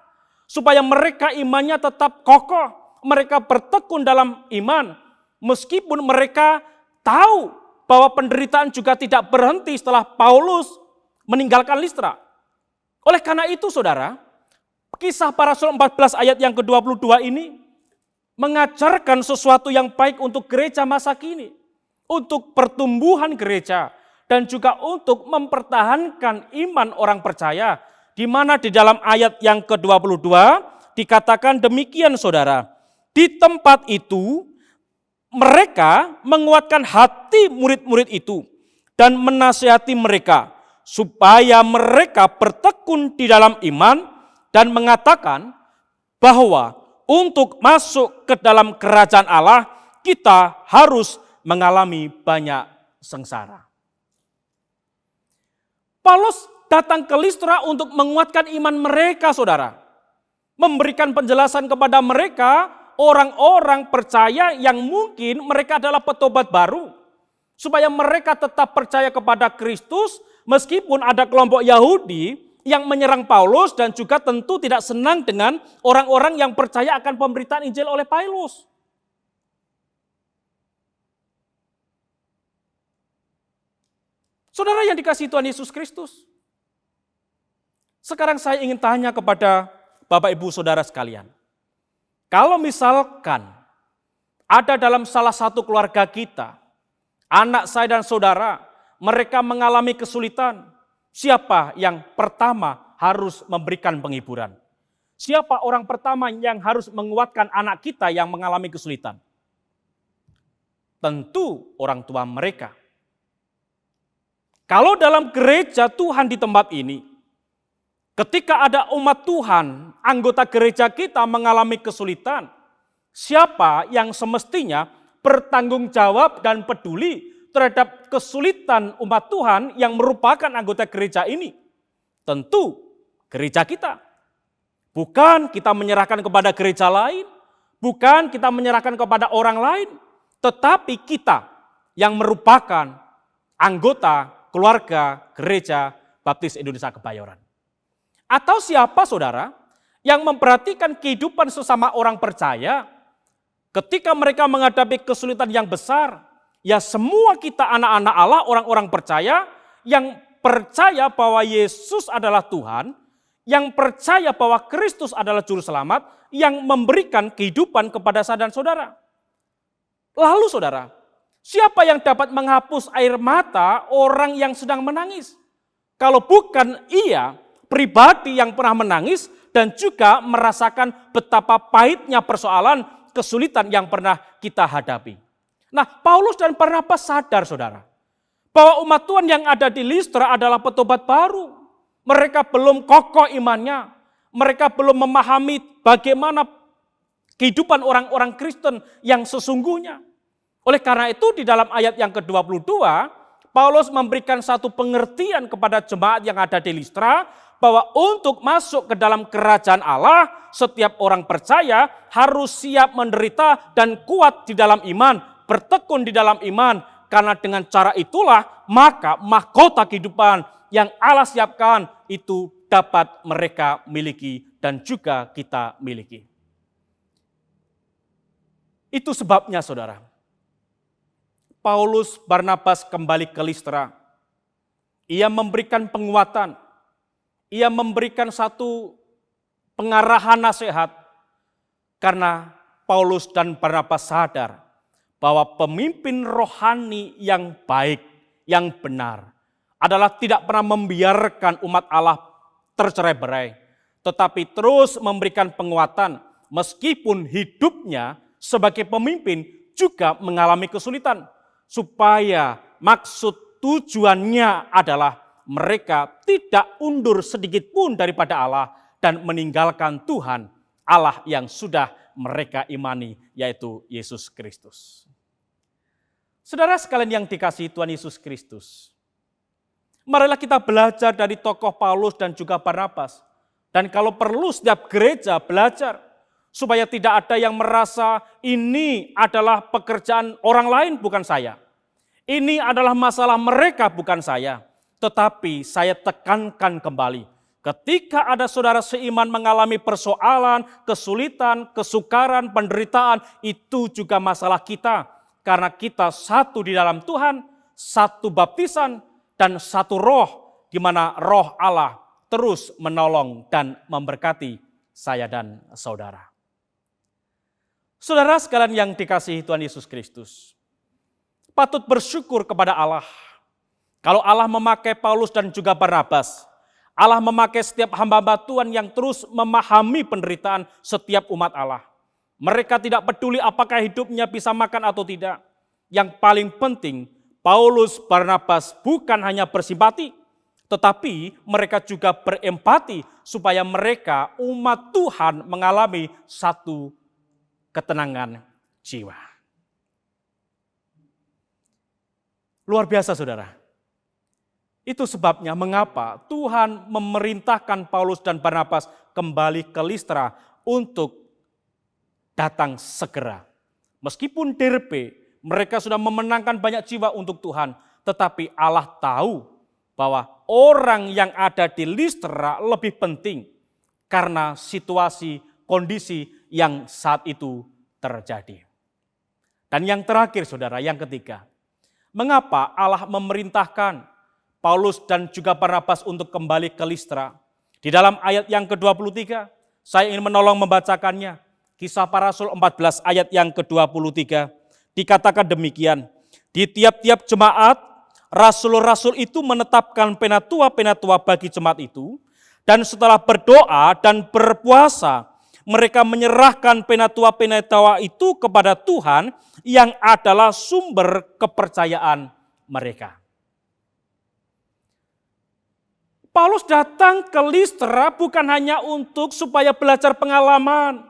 Supaya mereka imannya tetap kokoh, mereka bertekun dalam iman. Meskipun mereka tahu bahwa penderitaan juga tidak berhenti setelah Paulus meninggalkan Listra. Oleh karena itu saudara, Kisah Para Rasul 14 ayat yang ke-22 ini mengajarkan sesuatu yang baik untuk gereja masa kini. Untuk pertumbuhan gereja dan juga untuk mempertahankan iman orang percaya. Di mana di dalam ayat yang ke-22 dikatakan demikian saudara. Di tempat itu mereka menguatkan hati murid-murid itu dan menasihati mereka supaya mereka bertekun di dalam iman dan mengatakan bahwa untuk masuk ke dalam kerajaan Allah kita harus mengalami banyak sengsara. Paulus datang ke Listra untuk menguatkan iman mereka, saudara. Memberikan penjelasan kepada mereka, orang-orang percaya yang mungkin mereka adalah petobat baru. Supaya mereka tetap percaya kepada Kristus, meskipun ada kelompok Yahudi yang menyerang Paulus dan juga tentu tidak senang dengan orang-orang yang percaya akan pemberitaan Injil oleh Paulus. Saudara yang dikasihi Tuhan Yesus Kristus. Sekarang saya ingin tanya kepada Bapak Ibu Saudara sekalian. Kalau misalkan ada dalam salah satu keluarga kita, anak saya dan saudara, mereka mengalami kesulitan, siapa yang pertama harus memberikan penghiburan? Siapa orang pertama yang harus menguatkan anak kita yang mengalami kesulitan? Tentu orang tua mereka. Kalau dalam gereja Tuhan di tempat ini, ketika ada umat Tuhan, anggota gereja kita mengalami kesulitan, siapa yang semestinya bertanggung jawab dan peduli terhadap kesulitan umat Tuhan yang merupakan anggota gereja ini? Tentu gereja kita. Bukan kita menyerahkan kepada gereja lain, bukan kita menyerahkan kepada orang lain, tetapi kita yang merupakan anggota keluarga gereja Baptis Indonesia Kebayoran. Atau siapa saudara yang memperhatikan kehidupan sesama orang percaya ketika mereka menghadapi kesulitan yang besar. Ya semua kita anak-anak Allah, orang-orang percaya yang percaya bahwa Yesus adalah Tuhan, yang percaya bahwa Kristus adalah juru selamat, yang memberikan kehidupan kepada saya dan saudara. Lalu saudara, siapa yang dapat menghapus air mata orang yang sedang menangis? Kalau bukan ia pribadi yang pernah menangis dan juga merasakan betapa pahitnya persoalan kesulitan yang pernah kita hadapi. Nah, Paulus dan Barnabas sadar saudara, bahwa umat Tuhan yang ada di Listra adalah petobat baru. Mereka belum kokoh imannya, mereka belum memahami bagaimana kehidupan orang-orang Kristen yang sesungguhnya. Oleh karena itu di dalam ayat yang ke-22, Paulus memberikan satu pengertian kepada jemaat yang ada di Listra, bahwa untuk masuk ke dalam kerajaan Allah, setiap orang percaya harus siap menderita dan kuat di dalam iman, bertekun di dalam iman, karena dengan cara itulah maka mahkota kehidupan yang Allah siapkan itu dapat mereka miliki dan juga kita miliki. Itu sebabnya saudara, Paulus Barnabas kembali ke Listra. Ia memberikan penguatan, ia memberikan satu pengarahan nasihat, karena Paulus dan Barnabas sadar bahwa pemimpin rohani yang baik, yang benar, adalah tidak pernah membiarkan umat Allah tercerai-berai, tetapi terus memberikan penguatan meskipun hidupnya sebagai pemimpin juga mengalami kesulitan, supaya maksud tujuannya adalah mereka tidak undur sedikit pun daripada Allah dan meninggalkan Tuhan Allah yang sudah mereka imani, yaitu Yesus Kristus. Saudara sekalian yang dikasihi Tuhan Yesus Kristus, marilah kita belajar dari tokoh Paulus dan juga Barnabas. Dan kalau perlu setiap gereja belajar, supaya tidak ada yang merasa ini adalah pekerjaan orang lain bukan saya. Ini adalah masalah mereka bukan saya. Tetapi saya tekankan kembali, ketika ada saudara seiman mengalami persoalan, kesulitan, kesukaran, penderitaan, itu juga masalah kita. Karena kita satu di dalam Tuhan, satu baptisan, dan satu roh, di mana roh Allah terus menolong dan memberkati saya dan saudara. Saudara sekalian yang dikasihi Tuhan Yesus Kristus, patut bersyukur kepada Allah. Kalau Allah memakai Paulus dan juga Barnabas, Allah memakai setiap hamba-hamba Tuhan yang terus memahami penderitaan setiap umat Allah. Mereka tidak peduli apakah hidupnya bisa makan atau tidak. Yang paling penting, Paulus Barnabas bukan hanya bersimpati, tetapi mereka juga berempati supaya mereka umat Tuhan mengalami satu ketenangan jiwa. Luar biasa saudara. Itu sebabnya mengapa Tuhan memerintahkan Paulus dan Barnabas kembali ke Listra untuk datang segera. Meskipun Derbe mereka sudah memenangkan banyak jiwa untuk Tuhan, tetapi Allah tahu bahwa orang yang ada di Listra lebih penting karena situasi, kondisi yang saat itu terjadi. Dan yang terakhir saudara, yang ketiga, mengapa Allah memerintahkan Paulus dan juga Barnabas untuk kembali ke Listra. Di dalam ayat yang ke-23, saya ingin menolong membacakannya. Kisah Para Rasul 14 ayat yang ke-23. Dikatakan demikian, di tiap-tiap jemaat, rasul-rasul itu menetapkan penatua-penatua bagi jemaat itu, dan setelah berdoa dan berpuasa, mereka menyerahkan penatua-penatua itu kepada Tuhan yang adalah sumber kepercayaan mereka. Paulus datang ke Listra bukan hanya untuk supaya belajar pengalaman,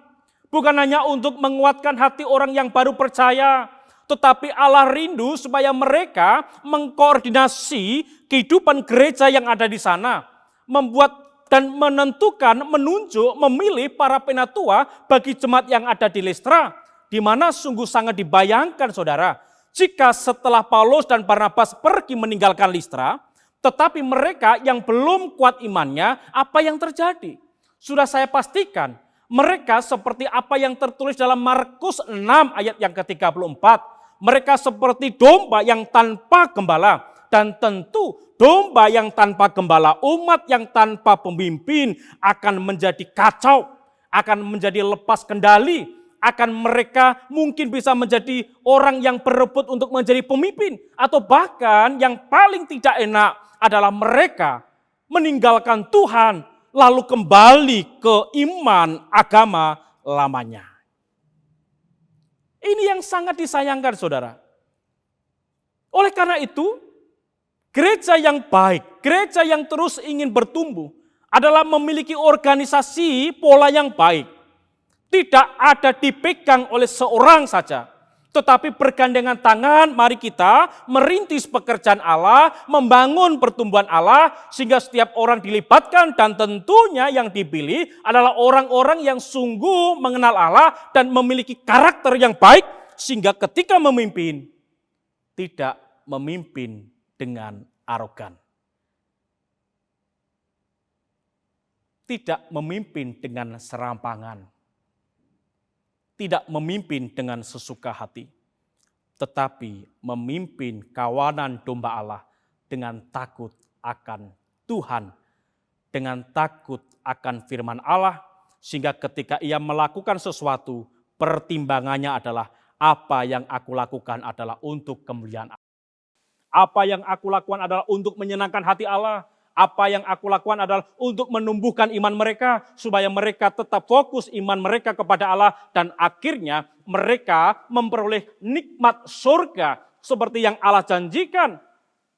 bukan hanya untuk menguatkan hati orang yang baru percaya, tetapi Allah rindu supaya mereka mengkoordinasi kehidupan gereja yang ada di sana, membuat dan menentukan, menunjuk, memilih para penatua bagi jemaat yang ada di Listra, di mana sungguh sangat dibayangkan saudara, jika setelah Paulus dan Barnabas pergi meninggalkan Listra, tetapi mereka yang belum kuat imannya, apa yang terjadi? Sudah saya pastikan, mereka seperti apa yang tertulis dalam Markus 6 ayat yang ke-34. Mereka seperti domba yang tanpa gembala. Dan tentu domba yang tanpa gembala, umat yang tanpa pemimpin akan menjadi kacau, akan menjadi lepas kendali, akan mereka mungkin bisa menjadi orang yang berebut untuk menjadi pemimpin. Atau bahkan yang paling tidak enak adalah mereka meninggalkan Tuhan lalu kembali ke iman agama lamanya. Ini yang sangat disayangkan saudara. Oleh karena itu, gereja yang baik, gereja yang terus ingin bertumbuh adalah memiliki organisasi pola yang baik. Tidak ada dipegang oleh seorang saja, tetapi bergandengan tangan mari kita merintis pekerjaan Allah, membangun pertumbuhan Allah sehingga setiap orang dilibatkan dan tentunya yang dipilih adalah orang-orang yang sungguh mengenal Allah dan memiliki karakter yang baik sehingga ketika memimpin tidak memimpin dengan arogan. Tidak memimpin dengan serampangan. Tidak memimpin dengan sesuka hati, tetapi memimpin kawanan domba Allah dengan takut akan Tuhan, dengan takut akan firman Allah, sehingga ketika ia melakukan sesuatu, pertimbangannya adalah apa yang aku lakukan adalah untuk kemuliaan Allah. Apa yang aku lakukan adalah untuk menyenangkan hati Allah. Apa yang aku lakukan adalah untuk menumbuhkan iman mereka supaya mereka tetap fokus iman mereka kepada Allah dan akhirnya mereka memperoleh nikmat surga seperti yang Allah janjikan,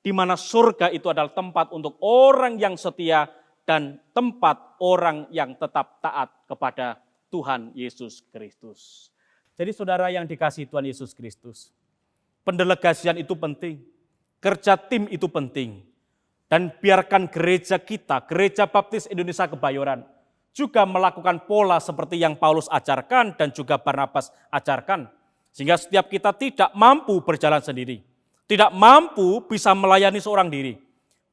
di mana surga itu adalah tempat untuk orang yang setia dan tempat orang yang tetap taat kepada Tuhan Yesus Kristus. Jadi saudara yang dikasihi Tuhan Yesus Kristus, pendelegasian itu penting, kerja tim itu penting. Dan biarkan gereja kita, Gereja Baptis Indonesia Kebayoran, juga melakukan pola seperti yang Paulus ajarkan dan juga Barnabas ajarkan. Sehingga setiap kita tidak mampu berjalan sendiri, tidak mampu bisa melayani seorang diri.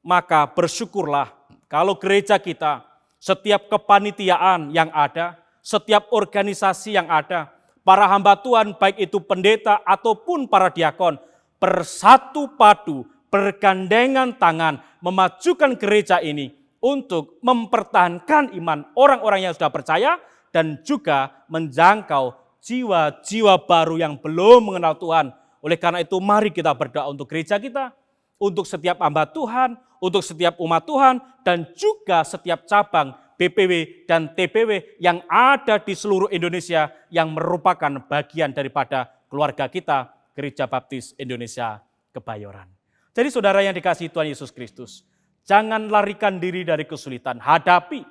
Maka bersyukurlah kalau gereja kita, setiap kepanitiaan yang ada, setiap organisasi yang ada, para hamba Tuhan baik itu pendeta ataupun para diakon, bersatu padu, bergandengan tangan, memajukan gereja ini untuk mempertahankan iman orang-orang yang sudah percaya dan juga menjangkau jiwa-jiwa baru yang belum mengenal Tuhan. Oleh karena itu mari kita berdoa untuk gereja kita, untuk setiap hamba Tuhan, untuk setiap umat Tuhan, dan juga setiap cabang BPW dan TPW yang ada di seluruh Indonesia yang merupakan bagian daripada keluarga kita, Gereja Baptis Indonesia Kebayoran. Jadi saudara yang dikasihi Tuhan Yesus Kristus, jangan larikan diri dari kesulitan, hadapi,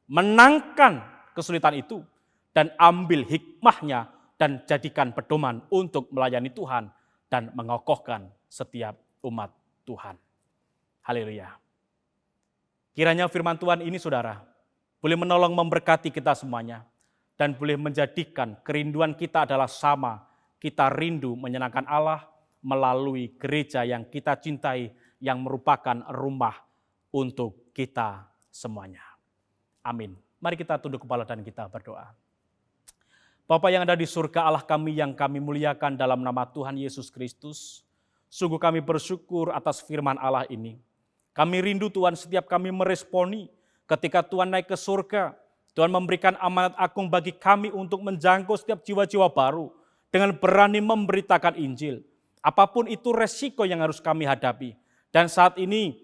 menangkan kesulitan itu, dan ambil hikmahnya dan jadikan pedoman untuk melayani Tuhan dan mengokohkan setiap umat Tuhan. Haleluya. Kiranya firman Tuhan ini saudara, boleh menolong memberkati kita semuanya, dan boleh menjadikan kerinduan kita adalah sama, kita rindu menyenangkan Allah, melalui gereja yang kita cintai, yang merupakan rumah untuk kita semuanya. Amin. Mari kita tunduk kepala dan kita berdoa. Bapa yang ada di surga, Allah kami yang kami muliakan dalam nama Tuhan Yesus Kristus, sungguh kami bersyukur atas firman Allah ini. Kami rindu Tuhan setiap kami meresponi ketika Tuhan naik ke surga. Tuhan memberikan amanat agung bagi kami untuk menjangkau setiap jiwa-jiwa baru dengan berani memberitakan Injil. Apapun itu resiko yang harus kami hadapi. Dan saat ini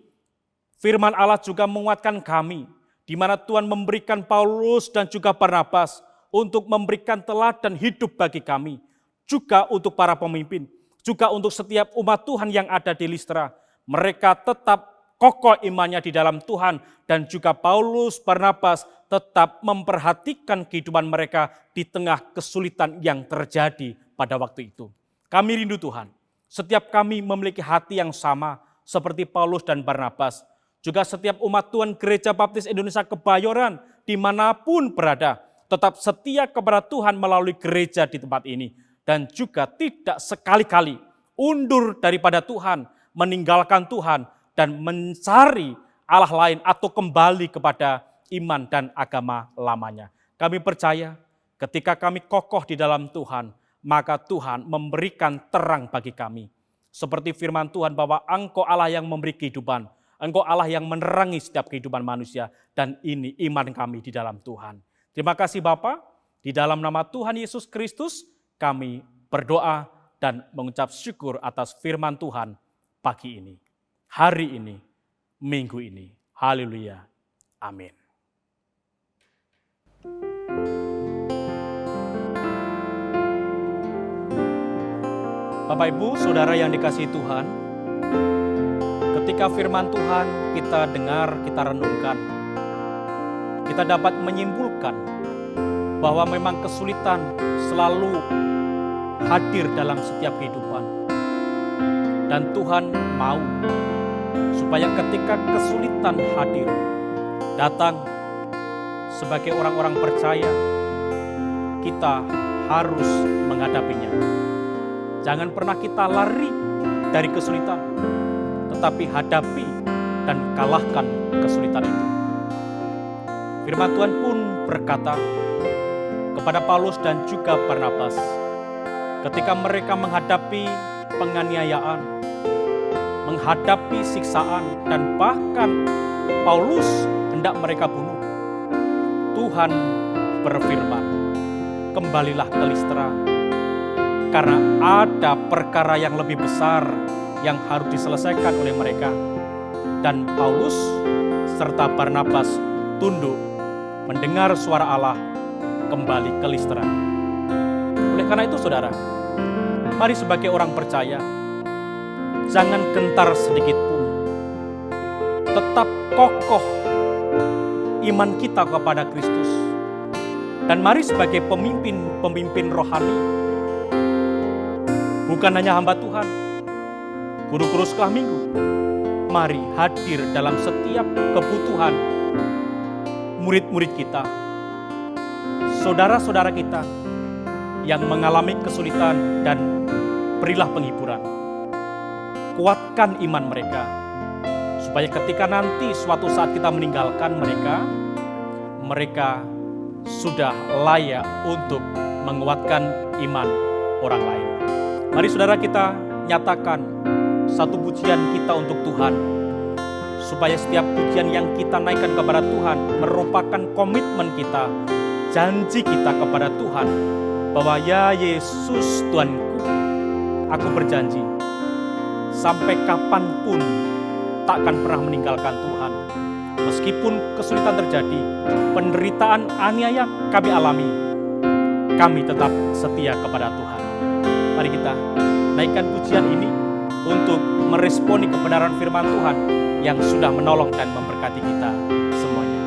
firman Allah juga menguatkan kami, di mana Tuhan memberikan Paulus dan juga Barnabas untuk memberikan teladan hidup bagi kami. Juga untuk para pemimpin, juga untuk setiap umat Tuhan yang ada di Listra. Mereka tetap kokoh imannya di dalam Tuhan, dan juga Paulus, Barnabas tetap memperhatikan kehidupan mereka di tengah kesulitan yang terjadi pada waktu itu. Kami rindu Tuhan, setiap kami memiliki hati yang sama seperti Paulus dan Barnabas. Juga setiap umat Tuhan Gereja Baptis Indonesia Kebayoran dimanapun berada, tetap setia kepada Tuhan melalui gereja di tempat ini. Dan juga tidak sekali-kali undur daripada Tuhan, meninggalkan Tuhan, dan mencari Allah lain atau kembali kepada iman dan agama lamanya. Kami percaya ketika kami kokoh di dalam Tuhan, maka Tuhan memberikan terang bagi kami. Seperti firman Tuhan bahwa Engkau Allah yang memberi kehidupan, Engkau Allah yang menerangi setiap kehidupan manusia, dan ini iman kami di dalam Tuhan. Terima kasih Bapa, di dalam nama Tuhan Yesus Kristus kami berdoa dan mengucap syukur atas firman Tuhan pagi ini, hari ini, minggu ini. Haleluya. Amin. Bapak Ibu, Saudara yang dikasihi Tuhan, ketika firman Tuhan kita dengar, kita renungkan, kita dapat menyimpulkan bahwa memang kesulitan selalu hadir dalam setiap kehidupan. Dan Tuhan mau supaya ketika kesulitan hadir, datang sebagai orang-orang percaya, kita harus menghadapinya. Jangan pernah kita lari dari kesulitan, tetapi hadapi dan kalahkan kesulitan itu. Firman Tuhan pun berkata kepada Paulus dan juga Barnabas, ketika mereka menghadapi penganiayaan, menghadapi siksaan, dan bahkan Paulus hendak mereka bunuh, Tuhan berfirman, kembalilah ke Listra, karena ada perkara yang lebih besar yang harus diselesaikan oleh mereka. Dan Paulus serta Barnabas tunduk mendengar suara Allah, kembali ke Listra. Oleh karena itu saudara, mari sebagai orang percaya, jangan gentar sedikit pun. Tetap kokoh iman kita kepada Kristus. Dan mari sebagai pemimpin rohani, bukan hanya hamba Tuhan, guru-guru sekolah minggu, mari hadir dalam setiap kebutuhan murid-murid kita, saudara-saudara kita yang mengalami kesulitan, dan berilah penghiburan. Kuatkan iman mereka, supaya ketika nanti suatu saat kita meninggalkan mereka, mereka sudah layak untuk menguatkan iman orang lain. Mari saudara kita nyatakan satu pujian kita untuk Tuhan, supaya setiap pujian yang kita naikkan kepada Tuhan merupakan komitmen kita, janji kita kepada Tuhan, bahwa ya Yesus Tuanku, aku berjanji sampai kapanpun takkan pernah meninggalkan Tuhan. Meskipun kesulitan terjadi, penderitaan aniaya kami alami, kami tetap setia kepada Tuhan. Mari kita naikkan pujian ini untuk meresponi kebenaran firman Tuhan yang sudah menolong dan memberkati kita semuanya.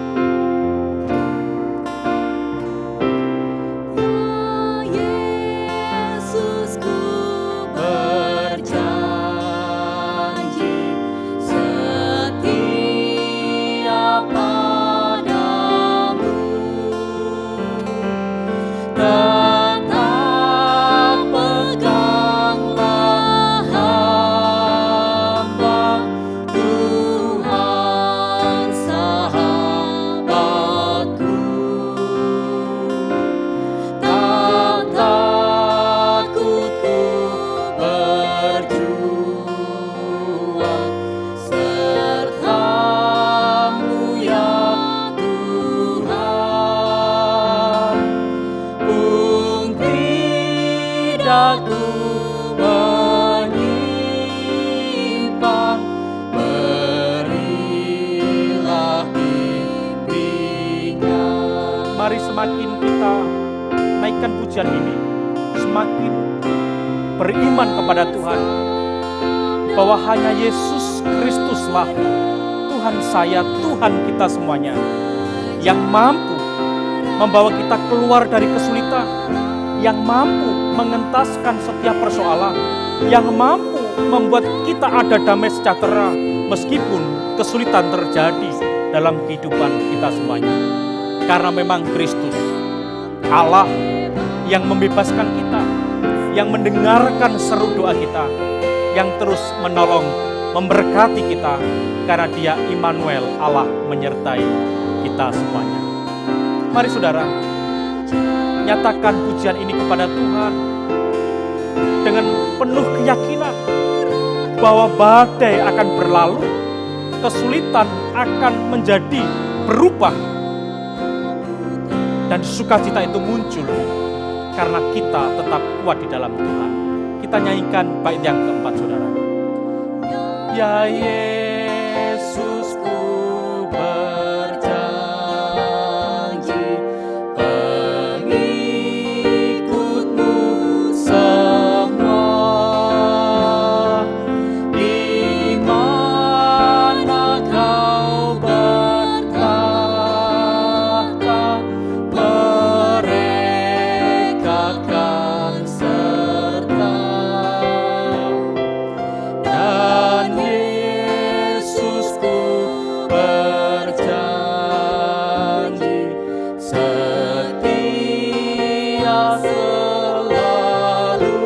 Tuhan
kita naikkan pujian ini, semakin beriman kepada Tuhan, bahwa hanya Yesus Kristuslah Tuhan saya, Tuhan kita semuanya, yang mampu membawa kita keluar dari kesulitan, yang mampu mengentaskan setiap persoalan, yang mampu membuat kita ada damai sejahtera meskipun kesulitan terjadi dalam kehidupan kita semuanya. Karena memang Kristus, Allah yang membebaskan kita, yang mendengarkan seru doa kita, yang terus menolong, memberkati kita, karena Dia Immanuel, Allah menyertai kita semuanya. Mari saudara, nyatakan pujian ini kepada Tuhan dengan penuh keyakinan bahwa badai akan berlalu, kesulitan akan menjadi berubah, dan sukacita itu muncul karena kita tetap kuat di dalam Tuhan. Kita nyanyikan bait yang keempat, saudara. Ya Yesus, ku berjanji pengikut-Mu semua, di mana Kau berkata, mereka akan serta. Dan Yesus, ku berjanji setia selalu,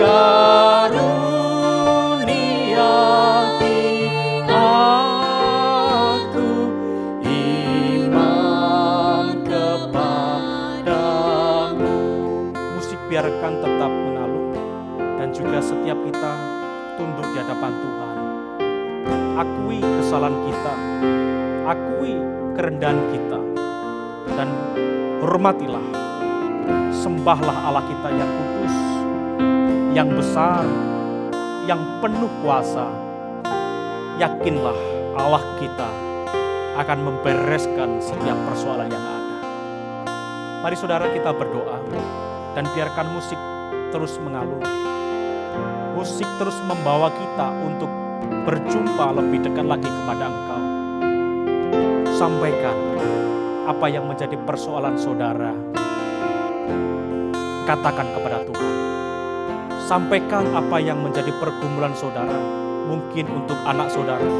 karuniai aku iman kepadamu. Musik biarkan tetap mengalun, dan juga setiap kita tunduk di hadapan Tuhan. Akui kesalahan kita, akui kerendahan kita, dan hormatilah, sembahlah Allah kita yang kudus, yang besar, yang penuh kuasa. Yakinlah Allah kita akan membereskan setiap persoalan yang ada. Mari saudara, kita berdoa dan biarkan musik terus mengalun. Musik terus membawa kita untuk berjumpa lebih dekat lagi kepada Engkau. Sampaikan apa yang menjadi persoalan saudara. Katakan kepada Tuhan. Sampaikan apa yang menjadi pergumulan saudara. Mungkin untuk anak saudara,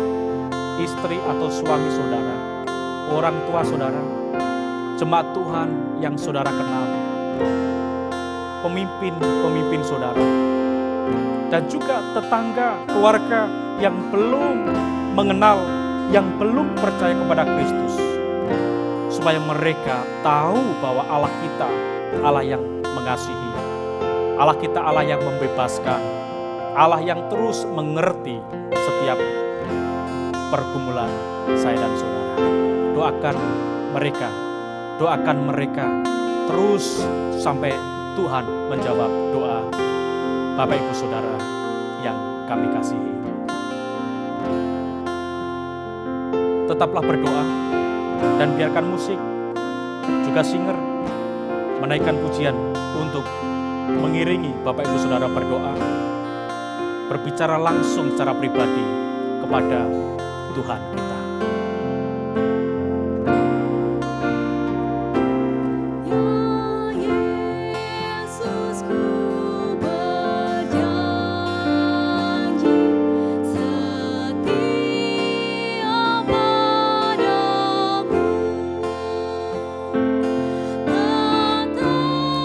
istri atau suami saudara, orang tua saudara, jemaat Tuhan yang saudara kenal, pemimpin saudara, dan juga tetangga, keluarga yang belum mengenal, yang belum percaya kepada Kristus, supaya mereka tahu bahwa Allah kita Allah yang mengasihi, Allah kita Allah yang membebaskan, Allah yang terus mengerti setiap pergumulan saya dan saudara. Doakan mereka terus sampai Tuhan menjawab doa Bapak Ibu Saudara yang kami kasihi. Tetaplah berdoa dan biarkan musik juga singer menaikkan pujian untuk mengiringi Bapak Ibu Saudara berdoa, berbicara langsung secara pribadi kepada Tuhan kita.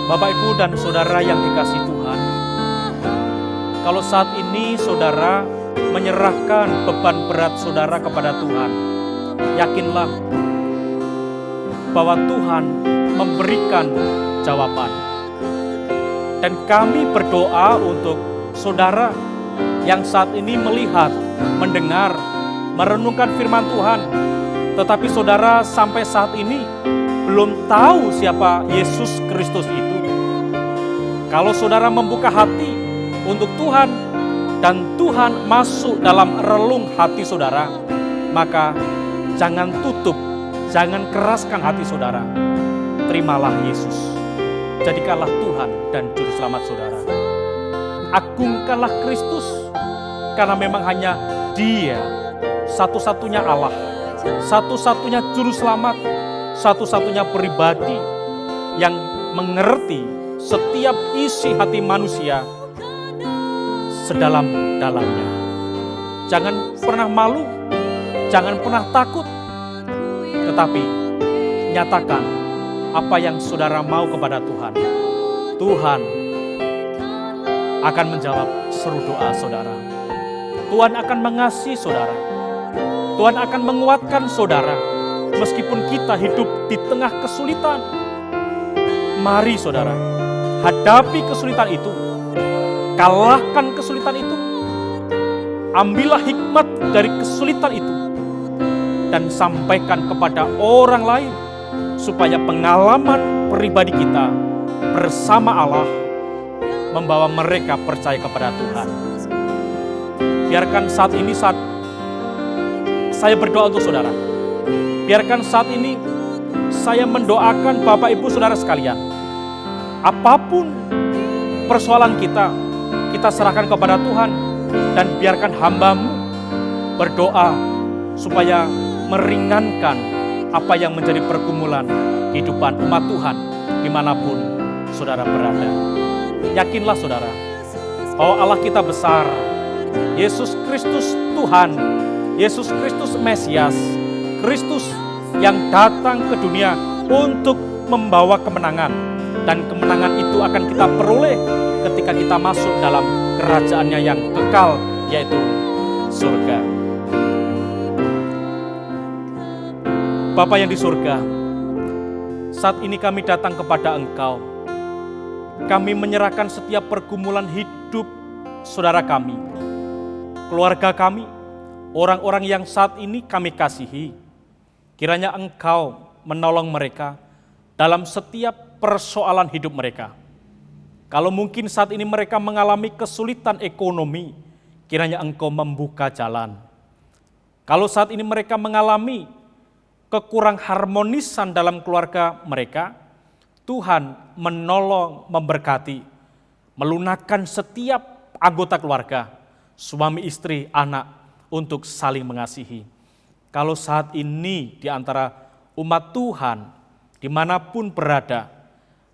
Bapak, Ibu, dan Saudara yang dikasihi Tuhan, kalau saat ini Saudara menyerahkan beban berat Saudara kepada Tuhan, yakinlah bahwa Tuhan memberikan jawaban. Dan kami berdoa untuk Saudara yang saat ini melihat, mendengar, merenungkan firman Tuhan, tetapi Saudara sampai saat ini belum tahu siapa Yesus Kristus itu. Kalau saudara membuka hati untuk Tuhan dan Tuhan masuk dalam relung hati saudara, maka jangan tutup, Jangan keraskan hati saudara. Terimalah Yesus. Jadikanlah Tuhan dan Juru Selamat saudara. Agungkanlah Kristus, karena memang hanya Dia satu-satunya Allah, satu-satunya Juru Selamat, satu-satunya pribadi yang mengerti setiap isi hati manusia sedalam-dalamnya. Jangan pernah malu, jangan pernah takut, tetapi nyatakan apa yang saudara mau kepada Tuhan. Tuhan akan menjawab seru doa saudara. Tuhan akan mengasihi saudara. Tuhan akan menguatkan saudara meskipun kita hidup di tengah kesulitan. Mari saudara, hadapi kesulitan itu. Kalahkan kesulitan itu. Ambillah hikmat dari kesulitan itu dan sampaikan kepada orang lain supaya pengalaman pribadi kita bersama Allah membawa mereka percaya kepada Tuhan. Biarkan saat ini saat saya berdoa untuk saudara. Biarkan saat ini saya mendoakan Bapak Ibu Saudara sekalian. Apapun persoalan kita serahkan kepada Tuhan dan biarkan hamba-Mu berdoa supaya meringankan apa yang menjadi pergumulan kehidupan umat Tuhan dimanapun saudara berada. Yakinlah saudara bahwa Allah kita besar, Yesus Kristus Tuhan, Yesus Kristus Mesias, Kristus yang datang ke dunia untuk membawa kemenangan. Dan kemenangan itu akan kita peroleh ketika kita masuk dalam kerajaannya yang kekal, yaitu surga. Bapa yang di surga, saat ini kami datang kepada Engkau. Kami menyerahkan setiap pergumulan hidup saudara kami, keluarga kami, orang-orang yang saat ini kami kasihi. Kiranya Engkau menolong mereka dalam setiap persoalan hidup mereka. Kalau mungkin saat ini mereka mengalami kesulitan ekonomi, kiranya Engkau membuka jalan. Kalau saat ini mereka mengalami kekurang harmonisan dalam keluarga mereka, Tuhan menolong, memberkati, melunakkan setiap anggota keluarga, suami, istri, anak, untuk saling mengasihi. Kalau saat ini di antara umat Tuhan, dimanapun berada,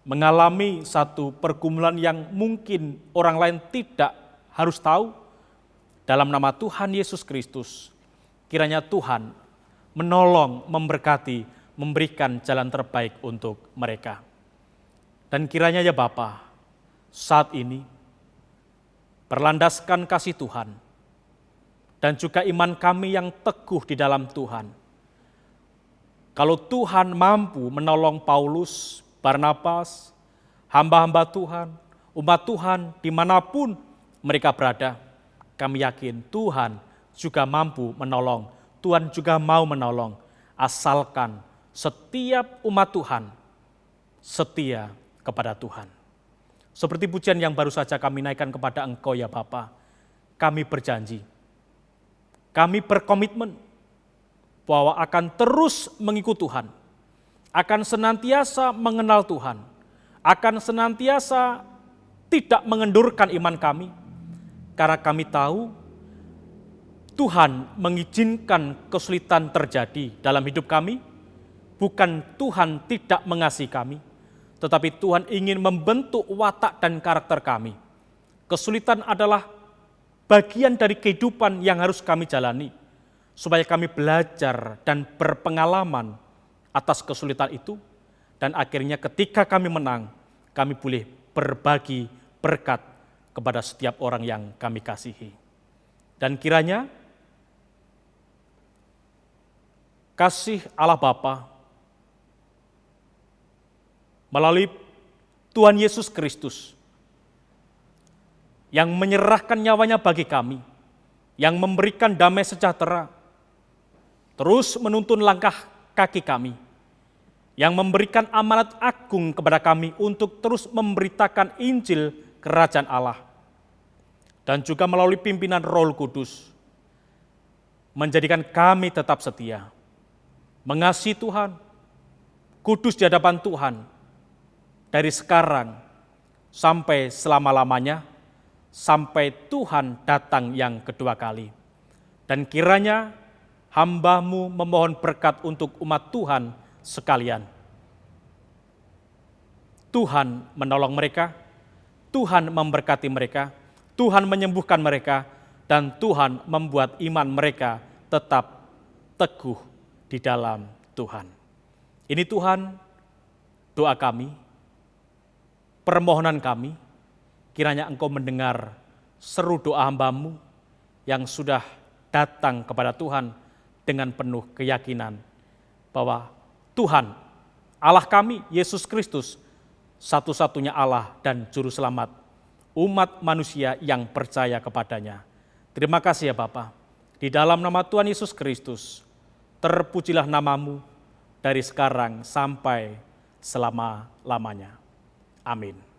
mengalami satu pergumulan yang mungkin orang lain tidak harus tahu, dalam nama Tuhan Yesus Kristus, kiranya Tuhan menolong, memberkati, memberikan jalan terbaik untuk mereka. Dan kiranya ya Bapa, saat ini berlandaskan kasih Tuhan dan juga iman kami yang teguh di dalam Tuhan. Kalau Tuhan mampu menolong Paulus, Barnabas, hamba-hamba Tuhan, umat Tuhan dimanapun mereka berada, kami yakin Tuhan juga mampu menolong, Tuhan juga mau menolong, asalkan setiap umat Tuhan setia kepada Tuhan. Seperti pujian yang baru saja kami naikkan kepada Engkau ya Bapa, kami berjanji, kami berkomitmen bahwa akan terus mengikut Tuhan, akan senantiasa mengenal Tuhan, akan senantiasa tidak mengendurkan iman kami, karena kami tahu Tuhan mengizinkan kesulitan terjadi dalam hidup kami, bukan Tuhan tidak mengasihi kami, tetapi Tuhan ingin membentuk watak dan karakter kami. Kesulitan adalah bagian dari kehidupan yang harus kami jalani, supaya kami belajar dan berpengalaman atas kesulitan itu, dan akhirnya ketika kami menang, kami boleh berbagi berkat kepada setiap orang yang kami kasihi. Dan kiranya kasih Allah Bapa melalui Tuhan Yesus Kristus yang menyerahkan nyawanya bagi kami, yang memberikan damai sejahtera, terus menuntun langkah kaki kami, yang memberikan amanat agung kepada kami untuk terus memberitakan Injil Kerajaan Allah, dan juga melalui pimpinan Roh Kudus, menjadikan kami tetap setia, mengasihi Tuhan, kudus di hadapan Tuhan, dari sekarang sampai selama-lamanya, sampai Tuhan datang yang kedua kali. Dan kiranya hamba-Mu memohon berkat untuk umat Tuhan sekalian. Tuhan menolong mereka, Tuhan memberkati mereka, Tuhan menyembuhkan mereka, dan Tuhan membuat iman mereka tetap teguh di dalam Tuhan. Ini Tuhan, doa kami, permohonan kami, kiranya Engkau mendengar seru doa hamba-Mu yang sudah datang kepada Tuhan dengan penuh keyakinan bahwa Tuhan, Allah kami, Yesus Kristus, satu-satunya Allah dan Juru Selamat umat manusia yang percaya kepadanya. Terima kasih ya Bapa. Di dalam nama Tuhan Yesus Kristus, terpujilah nama-Mu dari sekarang sampai selama-lamanya. Amin.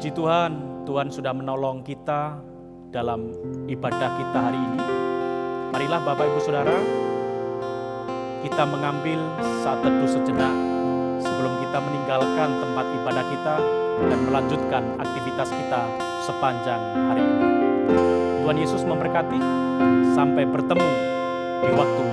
Puji Tuhan, Tuhan sudah menolong kita dalam ibadah kita hari ini. Marilah Bapak Ibu Saudara, kita mengambil saat teduh sejenak sebelum kita meninggalkan tempat ibadah kita dan melanjutkan aktivitas kita sepanjang hari ini. Tuhan Yesus memberkati, sampai bertemu di waktu